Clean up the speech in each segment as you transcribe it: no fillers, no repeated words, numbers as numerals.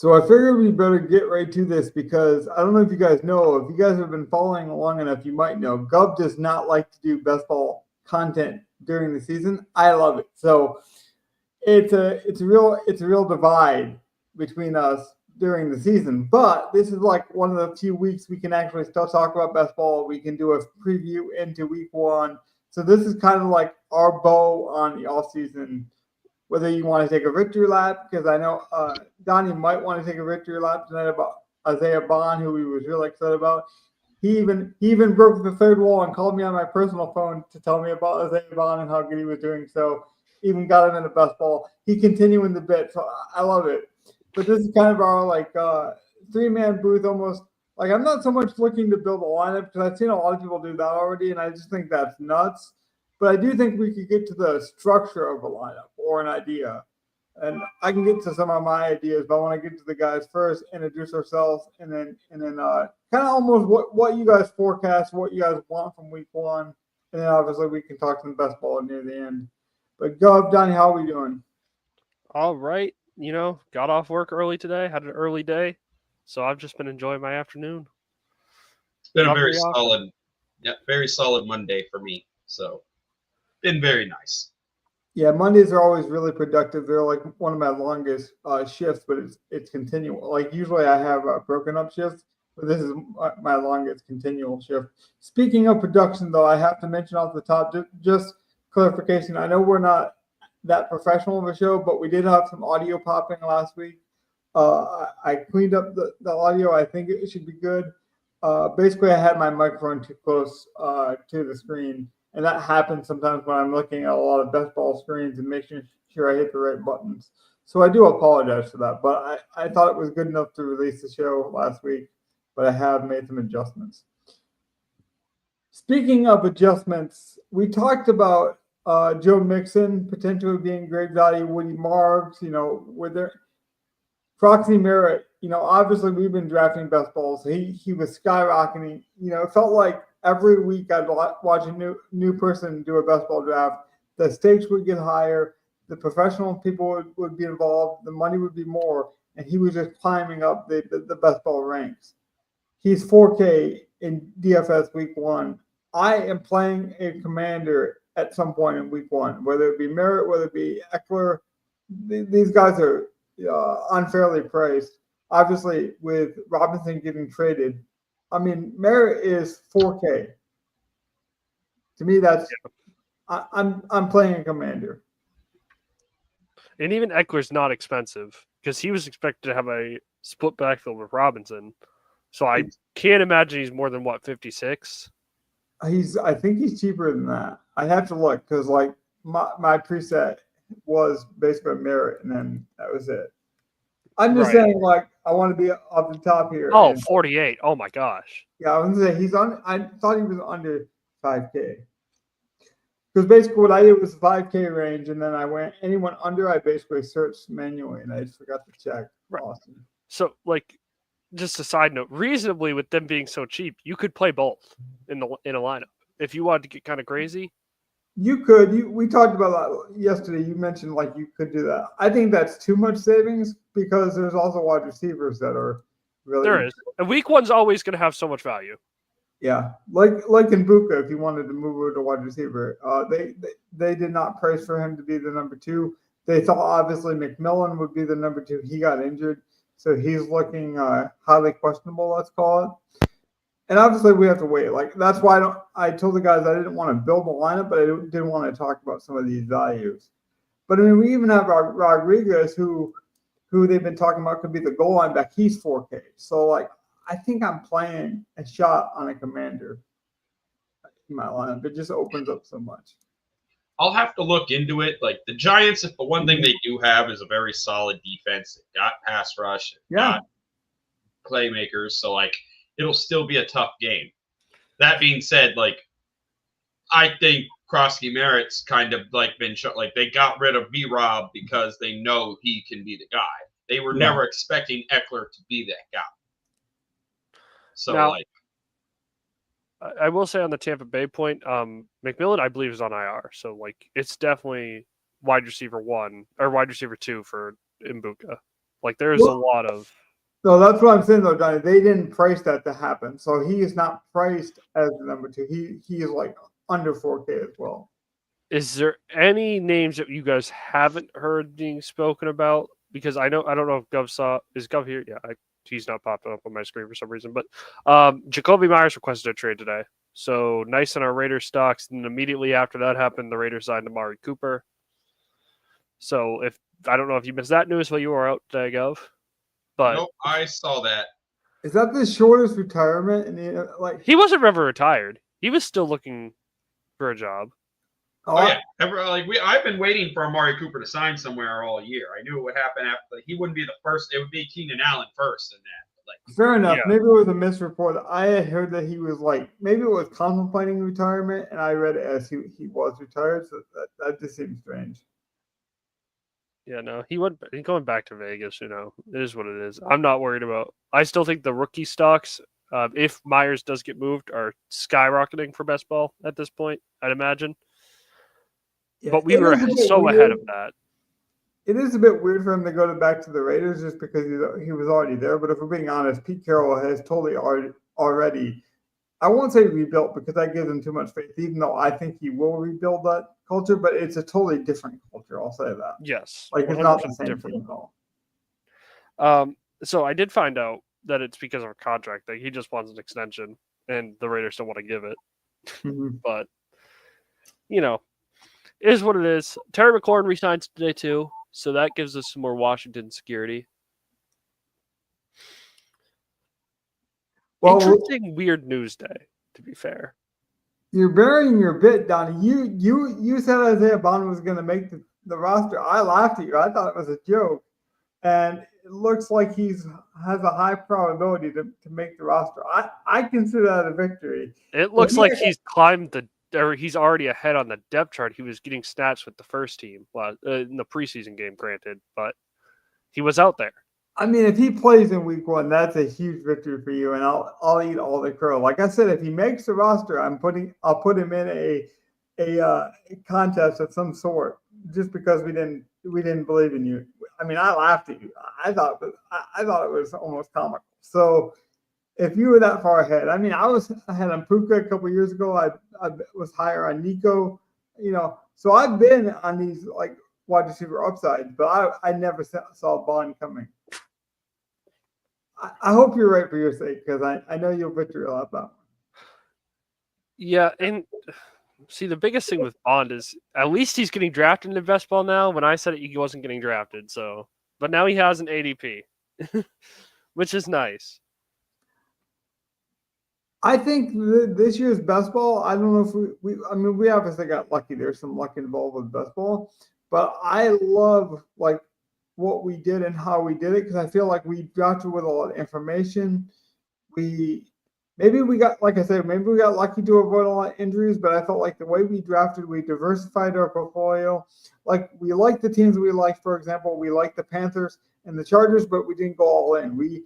So I figured we better get right to this because I don't know if you guys know, if you guys have been following along enough, you might know Gov does not like to do best ball content during the season. I love it. So it's a real divide between us during the season. But this is like one of the few weeks we can actually still talk about best ball. We can do a preview into week one. So this is kind of like our bow on the off season. Whether you want to take a victory lap, because I know Donnie might want to take a victory lap tonight about Isaiah Bond, who he was really excited about. He even broke the third wall and called me on my personal phone to tell me about Isaiah Bond and how good he was doing. So even got him in the best ball. He continuing the bit, so I love it. But this is kind of our like three-man booth almost. Like I'm not so much looking to build a lineup because I've seen a lot of people do that already, and I just think that's nuts. But I do think we could get to the structure of a lineup or an idea. And I can get to some of my ideas, but I want to get to the guys first, introduce ourselves, and then kind of almost what you guys forecast, what you guys want from week one. And then obviously we can talk some best ball near the end. But Gov, Donnie, how are we doing? All right. Got off work early today, had an early day. So I've just been enjoying my afternoon. It's been a very solid Monday for me. So been very nice. Yeah, Mondays are always really productive. They're like one of my longest shifts, but it's continual. Like usually I have broken up shifts, but this is my longest continual shift. Speaking of production, though, I have to mention off the top, just clarification. I know we're not that professional of a show, but we did have some audio popping last week. I cleaned up the audio. I think it should be good. Basically, I had my microphone too close to the screen. And that happens sometimes when I'm looking at a lot of best ball screens and making sure I hit the right buttons. So I do apologize for that, but I thought it was good enough to release the show last week, but I have made some adjustments. Speaking of adjustments, we talked about Joe Mixon potentially being great value, Woody Marks, with their Proxy Merritt, obviously we've been drafting best balls. He was skyrocketing. It felt like every week I'd watch a new person do a best ball draft. The stakes would get higher. The professional people would be involved. The money would be more. And he was just climbing up the best ball ranks. He's 4K in DFS week one. I am playing a commander at some point in week one, whether it be Merritt, whether it be Eckler. These guys are unfairly priced. Obviously, with Robinson getting traded, I mean, Merritt is 4K. To me, that's I'm playing a commander. And even Eckler's not expensive because he was expected to have a split backfield with Robinson. So I can't imagine he's more than 56. I think he's cheaper than that. I have to look because like my preset was basically Merritt, and then that was it. I'm just saying, like, I want to be off the top here. Oh, 48. Oh, my gosh. Yeah, I was going to say, I thought he was under 5K. Because basically what I did was 5K range, and then I went, anyone under, I basically searched manually, and I just forgot to check. Right. Awesome. So, like, just a side note, reasonably, with them being so cheap, you could play both in a lineup. If you wanted to get kind of crazy. You could. We talked about that yesterday. You mentioned like you could do that. I think that's too much savings because there's also wide receivers that are really. There is. And week one's always going to have so much value. Yeah, like in Buka, if you wanted to move over to wide receiver, they did not price for him to be the number two. They thought obviously McMillan would be the number two. He got injured, so he's looking highly questionable. Let's call it. And obviously, we have to wait. Like that's why I told the guys I didn't want to build a lineup, but I didn't want to talk about some of these values. But I mean, we even have Rodriguez, who they've been talking about could be the goal line back. He's 4K. So like, I think I'm playing a shot on a commander in my lineup. It just opens up so much. I'll have to look into it. Like the Giants, the one thing they do have is a very solid defense. They've got pass rush. Got playmakers. So like. It'll still be a tough game. That being said, like I think Krosky Merritt's kind of like been shot. Like they got rid of B-Rob because they know he can be the guy. They were never expecting Eckler to be that guy. So now, I will say on the Tampa Bay point, McMillan I believe is on IR. So like it's definitely wide receiver 1 or wide receiver 2 for Mbuka. Like there's a lot of. No, that's what I'm saying though, Donnie. They didn't price that to happen, so he is not priced as the number 2. He is like under 4K as well. Is there any names that you guys haven't heard being spoken about? Because I don't know if Gov saw. Is Gov here? Yeah, he's not popping up on my screen for some reason. But Jacoby Myers requested a trade today. So nice on our Raiders stocks. And immediately after that happened, the Raiders signed Amari Cooper. So I don't know if you missed that news while you were out today, Gov. But nope, I saw that. Is that the shortest retirement? And he wasn't ever retired. He was still looking for a job. Oh yeah, I've been waiting for Amari Cooper to sign somewhere all year. I knew it would happen after. He wouldn't be the first. It would be Keenan Allen first in that. Fair enough. Yeah. Maybe it was a misreport. I had heard that he was maybe it was contemplating retirement, and I read it as he was retired. So that just seems strange. Yeah, no, he's going back to Vegas. It is what it is. I'm not worried about. I still think the rookie stocks, if Myers does get moved, are skyrocketing for best ball at this point. I'd imagine. Yeah, but we were so ahead of that. It is a bit weird for him to go back to the Raiders just because he was already there. But if we're being honest, Pete Carroll has totally already, I won't say rebuilt because that gives him too much faith, even though I think he will rebuild that culture. But it's a totally different culture. I'll say that. Yes. It's not the same thing at all. So I did find out that it's because of a contract thing. He just wants an extension, and the Raiders don't want to give it. Mm-hmm. But, it is what it is. Terry McLaurin resigns today, too. So that gives us some more Washington security. Well, interesting, weird news day, to be fair. You're burying your bit, Donnie. You said Isaiah Bond was going to make the roster. I laughed at you. I thought it was a joke. And it looks like has a high probability to make the roster. I consider that a victory. It looks like he's climbed or he's already ahead on the depth chart. He was getting snaps with the first team in the preseason game, granted, but he was out there. I mean, if he plays in week 1, that's a huge victory for you, and I'll eat all the crow. Like I said, if he makes the roster, I'll put him in a contest of some sort just because we didn't believe in you. I mean, I laughed at you. I thought it was almost comical. So if you were that far ahead, I mean, I was ahead on Puka a couple years ago. I was higher on Nico, So I've been on these wide receiver upsides, but I never saw Bond coming. I hope you're right for your sake because I know you'll victory a lot that one. Yeah, and see, the biggest thing with Bond is at least he's getting drafted into best ball now. When I said it, he wasn't getting drafted. So, but now he has an ADP, which is nice. I think this year's best ball, I don't know if we obviously got lucky. There's some luck involved with best ball, but I love what we did and how we did it because I feel like we drafted with a lot of information. Maybe we got lucky to avoid a lot of injuries, but I felt like the way we drafted, we diversified our portfolio. We liked the teams we liked. For example, we liked the Panthers and the Chargers, but we didn't go all in. We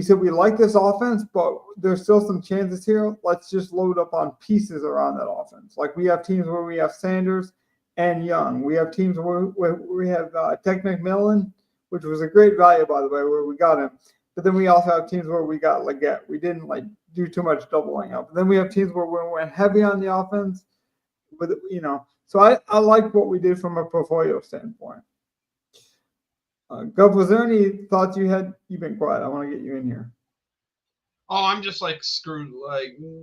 said we like this offense, but there's still some chances here. Let's just load up on pieces around that offense. We have teams where we have Sanders and Young. We have teams where we have Tech McMillan, which was a great value, by the way, where we got him. But then we also have teams where we got Leggett. We didn't do too much doubling up. Then we have teams where we went heavy on the offense. So I like what we did from a portfolio standpoint. Gov, was there any thoughts you had? You've been quiet. I want to get you in here. Oh, I'm just screwed.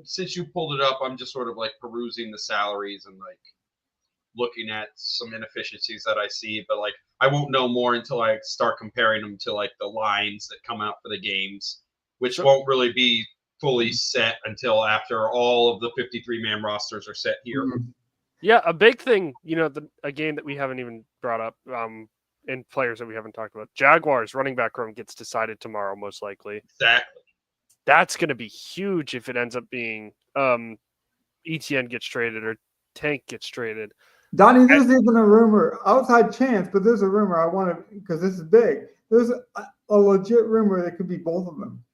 Since you pulled it up, I'm just sort of perusing the salaries and looking at some inefficiencies that I see. But I won't know more until I start comparing them to the lines that come out for the games, which won't really be fully set until after all of the 53-man rosters are set here. Mm-hmm. Yeah, a big thing, a game that we haven't even brought up, and players that we haven't talked about. Jaguars running back room gets decided tomorrow, most likely. Exactly. That's going to be huge if it ends up being ETN gets traded or Tank gets traded. Donnie, there's even a rumor, outside chance, but there's a rumor I want to, because this is big. There's a legit rumor that could be both of them.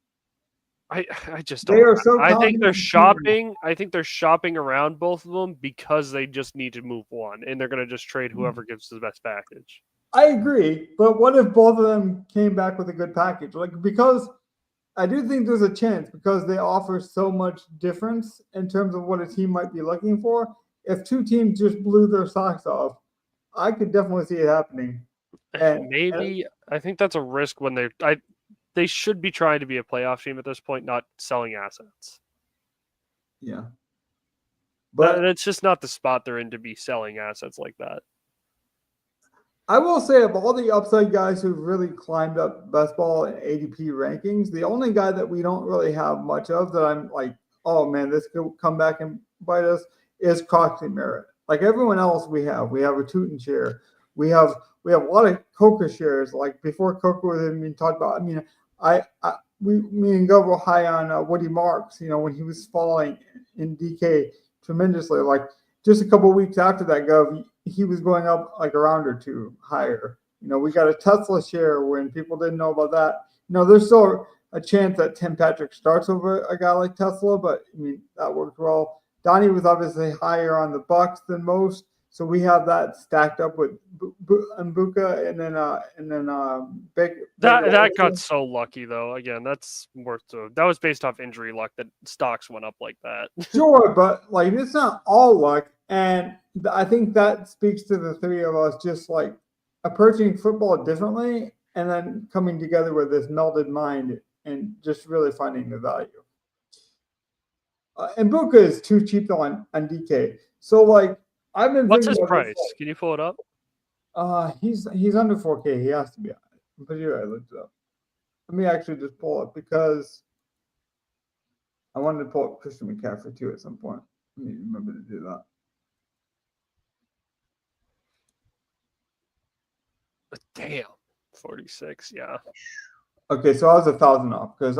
I just don't. They are so I think they're shopping. I think they're shopping around both of them because they just need to move one, and they're going to just trade whoever gives the best package. I agree, but what if both of them came back with a good package? Like, because I do think there's a chance because they offer so much difference in terms of what a team might be looking for. If two teams just blew their socks off, I could definitely see it happening. And Maybe I think that's a risk when they should be trying to be a playoff team at this point, not selling assets. yeah, But but it's just not the spot they're in to be selling assets like that. I will say of all the upside guys who've really climbed up best ball and ADP rankings, the only guy that we don't really have much of that I'm like, oh man, this could come back and bite us is Coxie Merritt. Like everyone else we have a Tootin share. We have a lot of Coca shares. Like before Coca was even being talked about. I mean, me and Gov were high on Woody Marks, when he was falling in DK tremendously. Like just a couple of weeks after that, Gov, he was going up like a round or two higher. We got a Tesla share when people didn't know about that. There's still a chance that Tim Patrick starts over a guy like Tesla, but I mean that worked well. Donnie was obviously higher on the Bucks than most, so we have that stacked up with Mbuka and then Baker. That got so lucky though. Again, that's worth to. That was based off injury luck that stocks went up like that. Sure, but like it's not all luck, and I think that speaks to the three of us just like approaching football differently, and then coming together with this melded mind and just really finding the value. And Mbuka is too cheap on DK, so like I've been. What's his price? Can you pull it up? He's under 4K. He has to be. I'm pretty sure I looked it up. Let me actually just pull it because I wanted to pull up Christian McCaffrey too at some point. Let me remember to do that. Damn, 46. Yeah. Okay, so I was 1,000 off because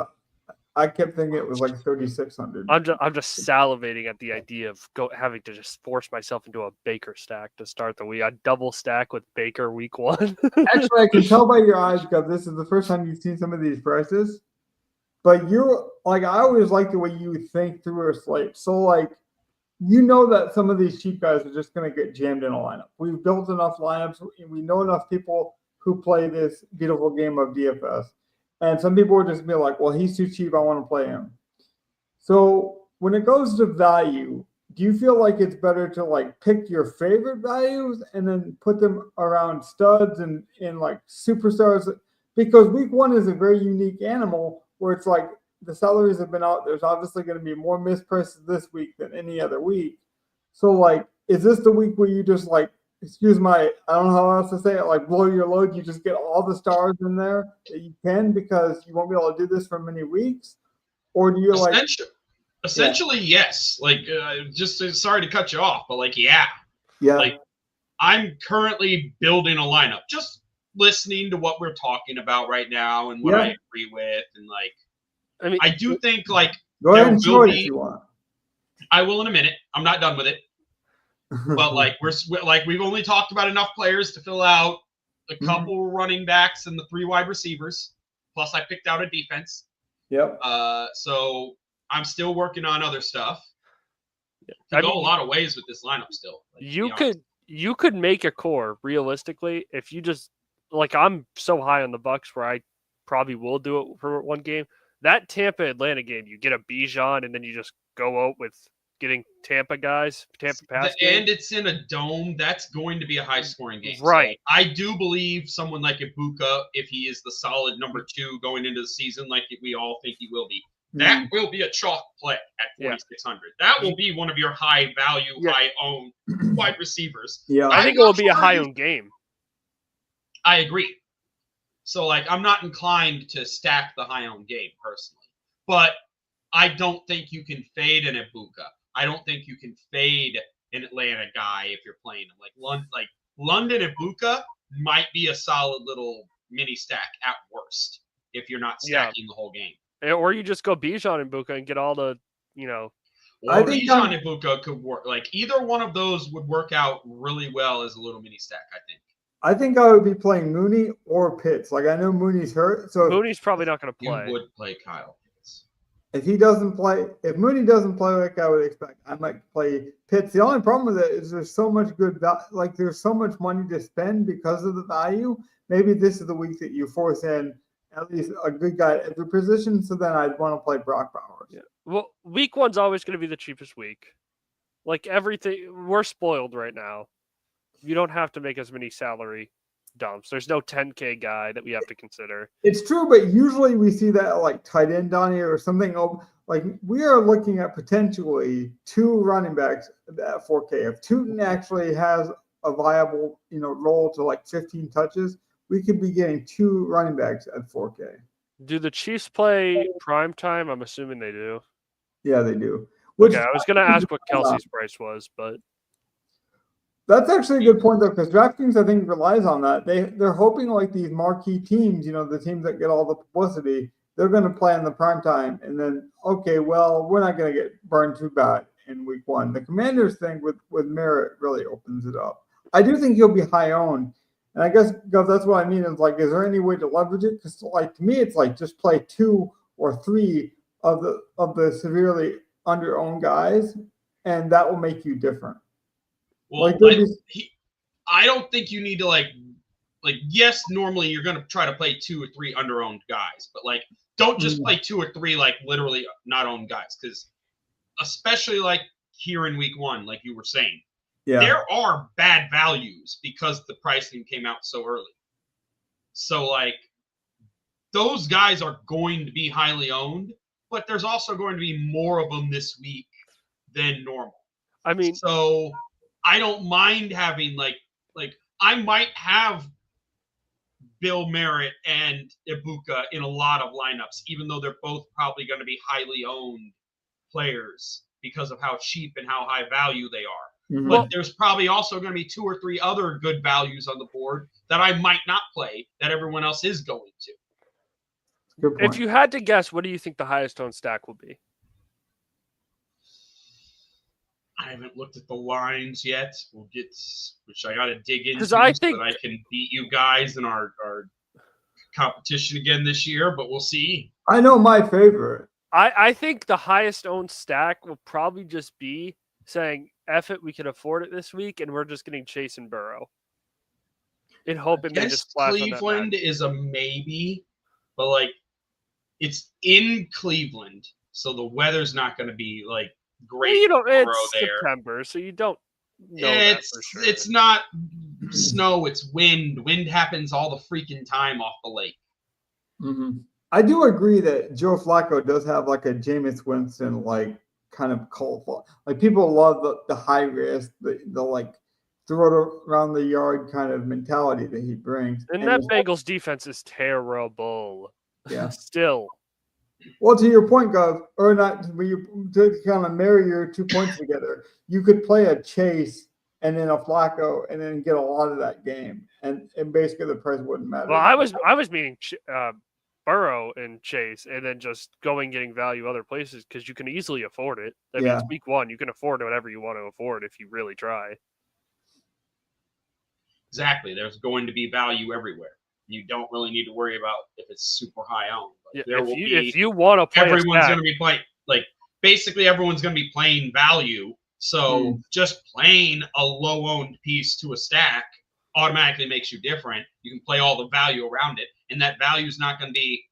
I kept thinking it was like 3,600. I'm just salivating at the idea of having to just force myself into a Baker stack to start the week. I double stack with Baker week 1. Actually, I can tell by your eyes because this is the first time you've seen some of these prices. But you're like, I always like the way you think through a slate. So like, that some of these cheap guys are just going to get jammed in a lineup. We've built enough lineups. We know enough people who play this beautiful game of DFS. And some people would just be like, well, he's too cheap. I want to play him. So when it goes to value, do you feel like it's better to like pick your favorite values and then put them around studs and like superstars? Because week 1 is a very unique animal where it's like the salaries have been out. There's obviously going to be more misprices this week than any other week. So like, is this the week where you just like, excuse my, I don't know how else to say it, like blow your load, you just get all the stars in there that you can because you won't be able to do this for many weeks? Or do you essentially yes. Like, just sorry to cut you off, but like, yeah. Like, I'm currently building a lineup, just listening to what we're talking about right now and what I agree with. And like, I mean, I do think like, go ahead and show it if you want. I will in a minute. I'm not done with it. But like we've only talked about enough players to fill out a couple running backs and the 3 wide receivers. Plus, I picked out a defense. Yep. So I'm still working on other stuff. I go a lot of ways with this lineup still. Like, you could make a core realistically if you just like I'm so high on the Bucks where I probably will do it for one game. That Tampa Atlanta game, you get a Bijan and then you just go out with getting Tampa pass. And it's in a dome. That's going to be a high-scoring game. Right. So I do believe someone like Ibuka, if he is the solid number 2 going into the season, like we all think he will be, that will be a chalk play at 4,600. That will be one of your high-value, high-owned wide receivers. Yeah, I think it will be a high-owned game. I agree. So, like, I'm not inclined to stack the high-owned game personally. But I don't think you can fade an Ibuka. I don't think you can fade an Atlanta guy if you're playing him. Like London Ibuka might be a solid little mini stack at worst if you're not stacking the whole game. Or you just go Bijan and Ibuka and get all the, Or Bijan Ibuka could work. Like either one of those would work out really well as a little mini stack, I think. I think I would be playing Mooney or Pitts. Like I know Mooney's hurt, so Mooney's probably not going to play. You would play Kyle Pitts. if he doesn't play, if Mooney doesn't play like I would expect, I might play Pitts. The only problem with it is there's so much like there's so much money to spend because of the value. Maybe this is the week that you force in at least a good guy at every position. So then I'd want to play Brock Bowers. Yeah. Well, week one's always going to be the cheapest week. Like everything, we're spoiled right now. You don't have to make as many salary dumps. There's no 10K guy that we have to consider. It's true, but usually we see that like tight end, Donnie, or something. Like we are looking at potentially 2 running backs at 4K. If Tootin actually has a viable, role to like 15 touches, we could be getting 2 running backs at 4K. Do the Chiefs play prime time? I'm assuming they do. Yeah, they do. Okay, I was going to ask what Kelsey's price was, but that's actually a good point, though, because DraftKings, I think, relies on that. They're hoping like these marquee teams, the teams that get all the publicity, they're going to play in the prime time. And then, okay, well, we're not going to get burned too bad in week 1. The Commanders thing with Merritt really opens it up. I do think he'll be high owned. And I guess, Gov, that's what I mean is like, is there any way to leverage it? Because like to me, it's like just play 2 or 3 of the severely under-owned guys, and that will make you different. Well, I don't think you need to like yes, normally you're going to try to play 2 or 3 under-owned guys, but like don't just play 2 or 3 like literally not owned guys, because especially like here in week 1, like you were saying, there are bad values because the pricing came out so early. So like those guys are going to be highly owned, but there's also going to be more of them this week than normal. I mean, so I don't mind having like I might have Bill Merritt and Ibuka in a lot of lineups, even though they're both probably going to be highly owned players because of how cheap and how high value they are. Mm-hmm. But there's probably also going to be 2 or 3 other good values on the board that I might not play that everyone else is going to. Good point. If you had to guess, what do you think the highest owned stack will be? I haven't looked at the lines yet. Which I got to dig into so that I can beat you guys in our competition again this year, but we'll see. I know my favorite. I think the highest owned stack will probably just be saying, F it, we can afford it this week, and we're just getting Chase and Burrow. In hoping they just splash Cleveland is a maybe, but like it's in Cleveland, so the weather's not going to be like great. It's September, so you don't know that for sure. It's not snow, it's wind. Wind happens all the freaking time off the lake. Mm-hmm. I do agree that Joe Flacco does have like a Jameis Winston like kind of cult. Like people love the high risk, the like throw it around the yard kind of mentality that he brings. And that Bengals defense is terrible. Yeah. Still. Well, to your point, Gov, or not, to kind of marry your 2 points together, you could play a Chase and then a Flacco and then get a lot of that game, and basically the price wouldn't matter. Well, I was meaning Burrow and Chase, and then just getting value other places because you can easily afford it. I mean, it's week 1; you can afford whatever you want to afford if you really try. Exactly. There's going to be value everywhere. You don't really need to worry about if it's super high owned. If you want to play, everyone's going to be playing. Like basically, everyone's going to be playing value. So just playing a low owned piece to a stack automatically makes you different. You can play all the value around it, and that value is not going to be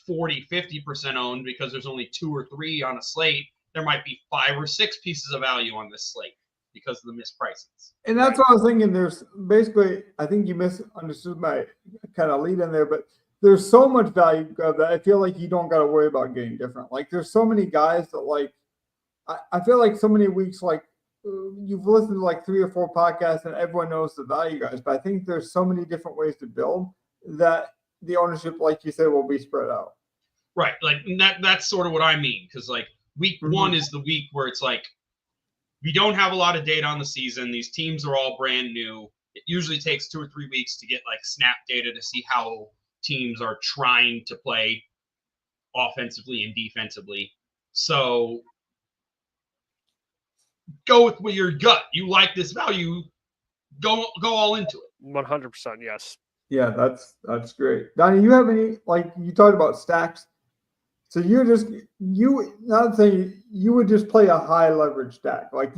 40-50% owned because there's only 2 or 3 on a slate. There might be 5 or 6 pieces of value on this slate because of the misprices. And that's what I was thinking. There's basically, I think you misunderstood my kind of lead in there, but there's so much value that I feel like you don't got to worry about getting different. Like there's so many guys that like, I feel like so many weeks, like you've listened to like 3 or 4 podcasts and everyone knows the value guys, but I think there's so many different ways to build that the ownership, like you said, will be spread out. Right. Like that's sort of what I mean. Cause like week 1 is the week where it's like, we don't have a lot of data on the season. These teams are all brand new. It usually takes 2 or 3 weeks to get like snap data to see how teams are trying to play offensively and defensively. So go with your gut. You like this value, go all into it. 100%, yes. Yeah, that's great. Donnie, you have any, like you talked about stacks. So not saying you would just play a high leverage stack. Like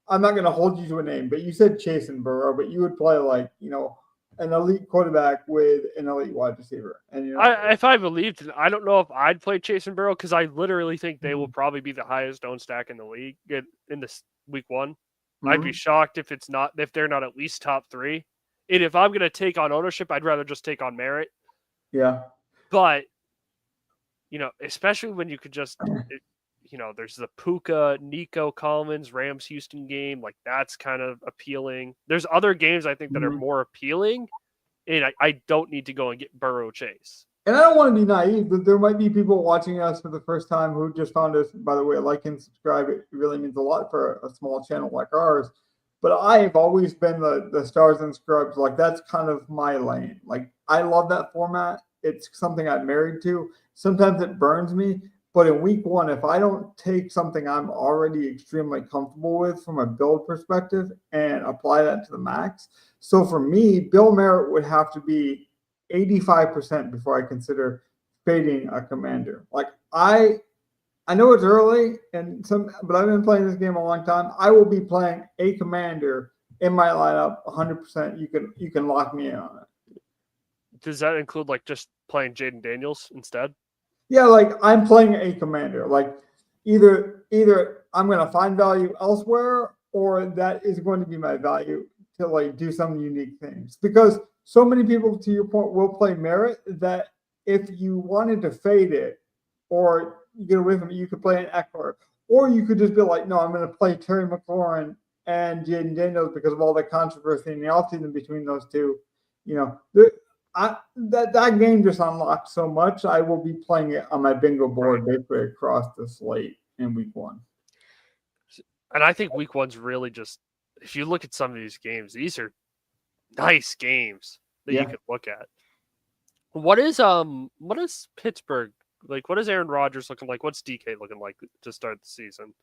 I'm not going to hold you to a name, but you said Chase and Burrow, but you would play like, an elite quarterback with an elite wide receiver. And if I believed it, I don't know if I'd play Chase and Burrow because I literally think they will probably be the highest owned stack in the league in this week one. I'd be shocked if they're not at least top 3. And if I'm going to take on ownership, I'd rather just take on merit. Yeah. But, especially when you could just, there's the Puka, Nico Collins, Rams Houston game. Like, that's kind of appealing. There's other games I think that are more appealing. And I don't need to go and get Burrow Chase. And I don't want to be naive, but there might be people watching us for the first time who just found us. By the way, like and subscribe. It really means a lot for a small channel like ours. But I've always been the stars and scrubs. Like, that's kind of my lane. Like, I love that format. It's something I'm married to. Sometimes it burns me. But in week one, if I don't take something I'm already extremely comfortable with from a build perspective and apply that to the max. So for me, Bill Merritt would have to be 85% before I consider fading a commander. Like, I know it's early but I've been playing this game a long time. I will be playing a commander in my lineup 100%. You can lock me in on it. Does that include like just playing Jaden Daniels instead? Yeah, like I'm playing a commander. Like either I'm going to find value elsewhere, or that is going to be my value to like do some unique things. Because so many people, to your point, will play merit that if you wanted to fade it or you get away from it, you could play an Eckler, or you could just be like, no, I'm going to play Terry McLaurin and Jaden Daniels because of all the controversy in the offseason between those two. That game just unlocked so much. I will be playing it on my bingo board basically across the slate in week one. And I think week one's really just, if you look at some of these games, these are nice games that you can look at. What is Pittsburgh like? What is Aaron Rodgers looking like? What's DK looking like to start the season?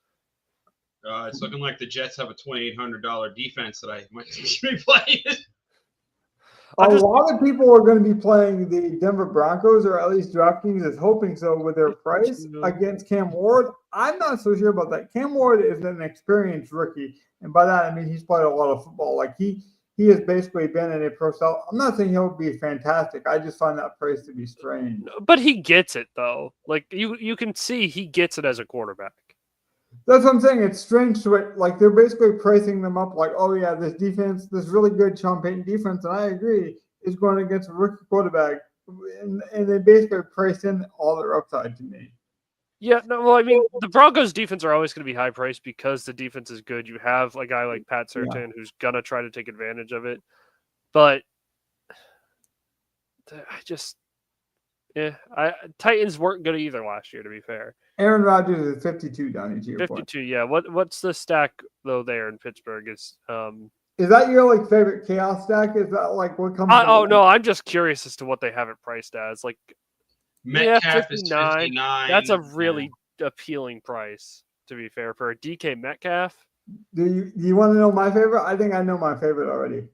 It's looking like the Jets have a $2,800 defense that I might be playing. A lot of people are going to be playing the Denver Broncos, or at least DraftKings is hoping so, with their price against Cam Ward. I'm not so sure about that. Cam Ward is an experienced rookie, and by that I mean he's played a lot of football. Like he has basically been in a pro style. I'm not saying he'll be fantastic. I just find that price to be strange. But he gets it though. Like you can see he gets it as a quarterback. That's what I'm saying. It's strange to it. Like they're basically pricing them up like, oh yeah, this defense, this really good Sean Payton defense, and I agree, is going against a rookie quarterback. And they basically price in all their upside to me. Yeah, no, well, I mean, the Broncos defense are always going to be high priced because the defense is good. You have a guy like Pat Surtain who's going to try to take advantage of it. But Titans weren't good either last year, to be fair. Aaron Rodgers is 52, Donnie, to your 52, point. yeah. What's the stack, though, there in Pittsburgh? Is that your like favorite chaos stack? Is that like what comes? No, I'm just curious as to what they have it priced as. Like, Metcalf is 59. That's a really appealing price, to be fair, for a DK Metcalf. Do you want to know my favorite? I think I know my favorite already.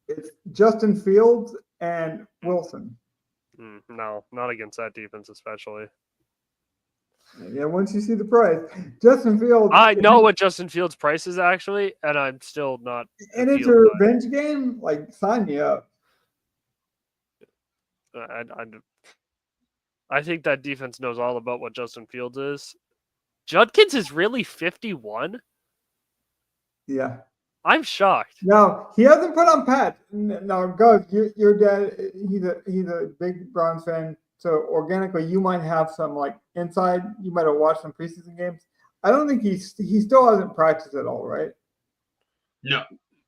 It's Justin Fields and Wilson. No, not against that defense, especially. Yeah, once you see the price, Justin Fields. I know what Justin Fields' price is actually, and I'm still not. And it's a revenge game. Like, sign me up. I think that defense knows all about what Justin Fields is. Judkins is really 51. Yeah, I'm shocked. No, he hasn't put on Pat. No, go. Your dad. He's a big Browns fan. So organically, you might have some like inside. You might have watched some preseason games. I don't think he still hasn't practiced at all, right? No,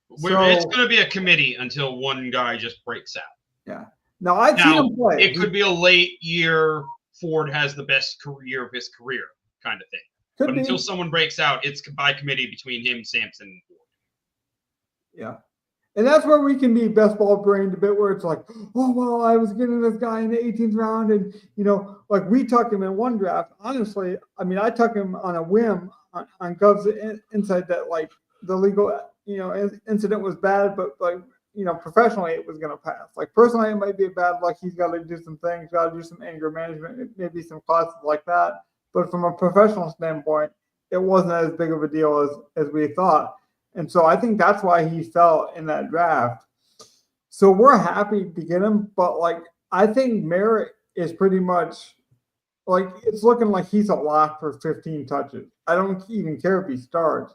it's going to be a committee until one guy just breaks out. Yeah. Now I've seen him play. It could be a late year. Ford has the best career of his career, kind of thing. But until someone breaks out, it's by committee between him, Sampson, and Ford. Yeah. And that's where we can be best ball brained a bit, where it's like, oh, well, I was getting this guy in the 18th round. And, like we took him in one draft. Honestly, I mean, I took him on a whim on Gov's insight that, like, the legal, incident was bad. But, like, professionally it was going to pass. Like personally, it might be a bad luck. He's got to do some things, got to do some anger management, maybe some classes like that. But from a professional standpoint, it wasn't as big of a deal as we thought. And so I think that's why he fell in that draft. So we're happy to get him, but like I think Merritt is pretty much like it's looking like he's a lock for 15 touches. I don't even care if he starts.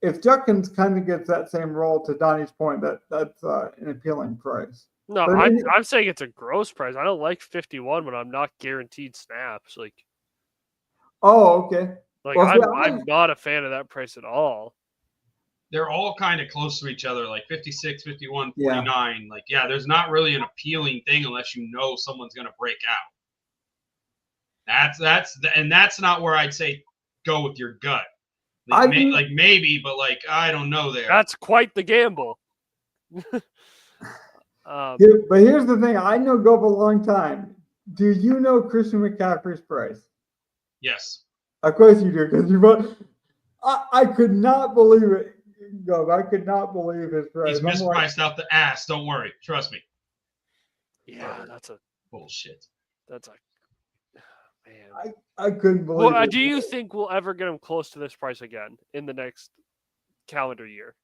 If Judkins kind of gets that same role, to Donnie's point, that's an appealing price. No, I'm saying it's a gross price. I don't like 51 when I'm not guaranteed snaps. Like, oh, okay. Like I'm not a fan of that price at all. They're all kind of close to each other, like 56, 51, 49. Yeah. Like, yeah, there's not really an appealing thing unless you know someone's going to break out. That's not where I'd say go with your gut. Like, maybe, but like I don't know there. That's quite the gamble. But here's the thing: I know Gov a long time. Do you know Christian McCaffrey's price? Yes. Of course you do, because I could not believe it, Gov. I could not believe his price. He's mispriced out the ass. Don't worry. Trust me. Yeah, that's a bullshit. That's a man. I couldn't believe it. Do you think we'll ever get him close to this price again in the next calendar year?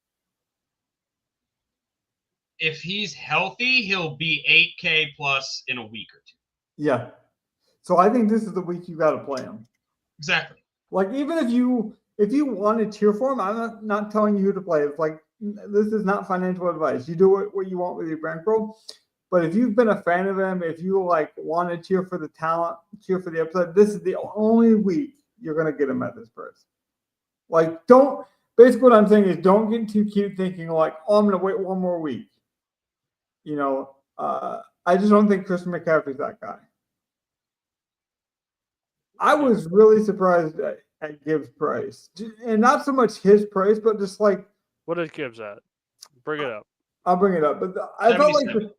If he's healthy, he'll be 8K plus in a week or two. Yeah. So I think this is the week you got to play him. Exactly. Like even if you want to cheer for him, I'm not telling you who to play. It's like this is not financial advice. You do what you want with your bankroll. But if you've been a fan of him, if you like want to cheer for the talent, cheer for the upside, this is the only week you're going to get him at this price. Like basically what I'm saying is don't get too cute thinking like, oh, I'm going to wait one more week. I just don't think Christian McCaffrey's that guy. I was really surprised at Gibbs' price. And not so much his price, but just like. What is Gibbs at? Bring it up. I'll bring it up. But I felt like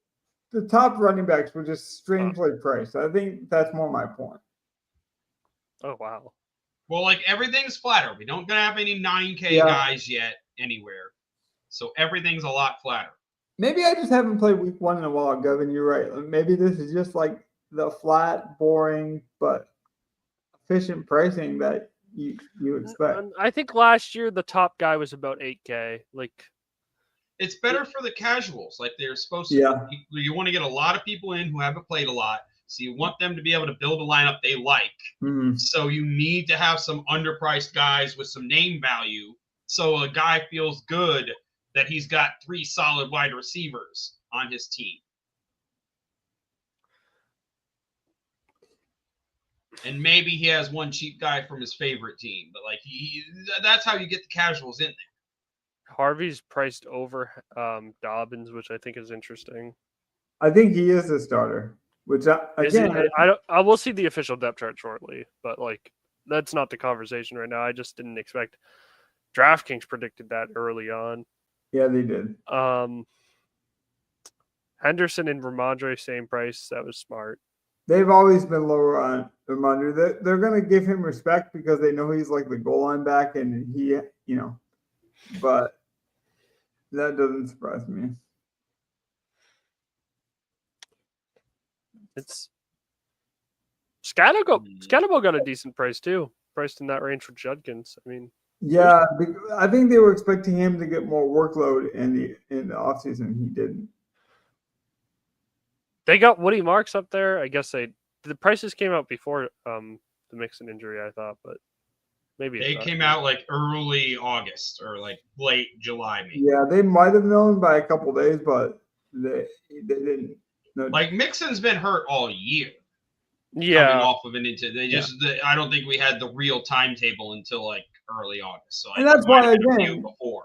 the top running backs were just strangely priced. I think that's more my point. Oh, wow. Well, like everything's flatter. We don't gonna have any 9K guys yet anywhere. So everything's a lot flatter. Maybe I just haven't played week 1 in a while, Gavin. You're right. Maybe this is just like the flat, boring, but efficient pricing that you expect. I think last year the top guy was about 8K. Like, it's better for the casuals. Like they're supposed to. Yeah. You want to get a lot of people in who haven't played a lot. So you want them to be able to build a lineup they like. Mm-hmm. So you need to have some underpriced guys with some name value. So a guy feels good that he's got 3 solid wide receivers on his team. And maybe he has one cheap guy from his favorite team. But like that's how you get the casuals in there. Harvey's priced over Dobbins, which I think is interesting. I think he is a starter. Which I will see the official depth chart shortly, but like that's not the conversation right now. I just didn't expect. DraftKings predicted that early on. Yeah, they did. Henderson and Ramondre same price. That was smart. They've always been lower on Ramondre. They're going to give him respect because they know he's like the goal line back, and he, but that doesn't surprise me. It's Scannable got a decent price too, priced in that range for Judkins. I mean, yeah, I think they were expecting him to get more workload in the offseason. He didn't. They got Woody Marks up there. I guess the prices came out before the Mixon injury, I thought, but maybe they came out like early August or like late July. Maybe. Yeah, they might have known by a couple days, but they didn't. No. Like Mixon's been hurt all year. Yeah. Coming off of an I don't think we had the real timetable until like early August. So and that's why again before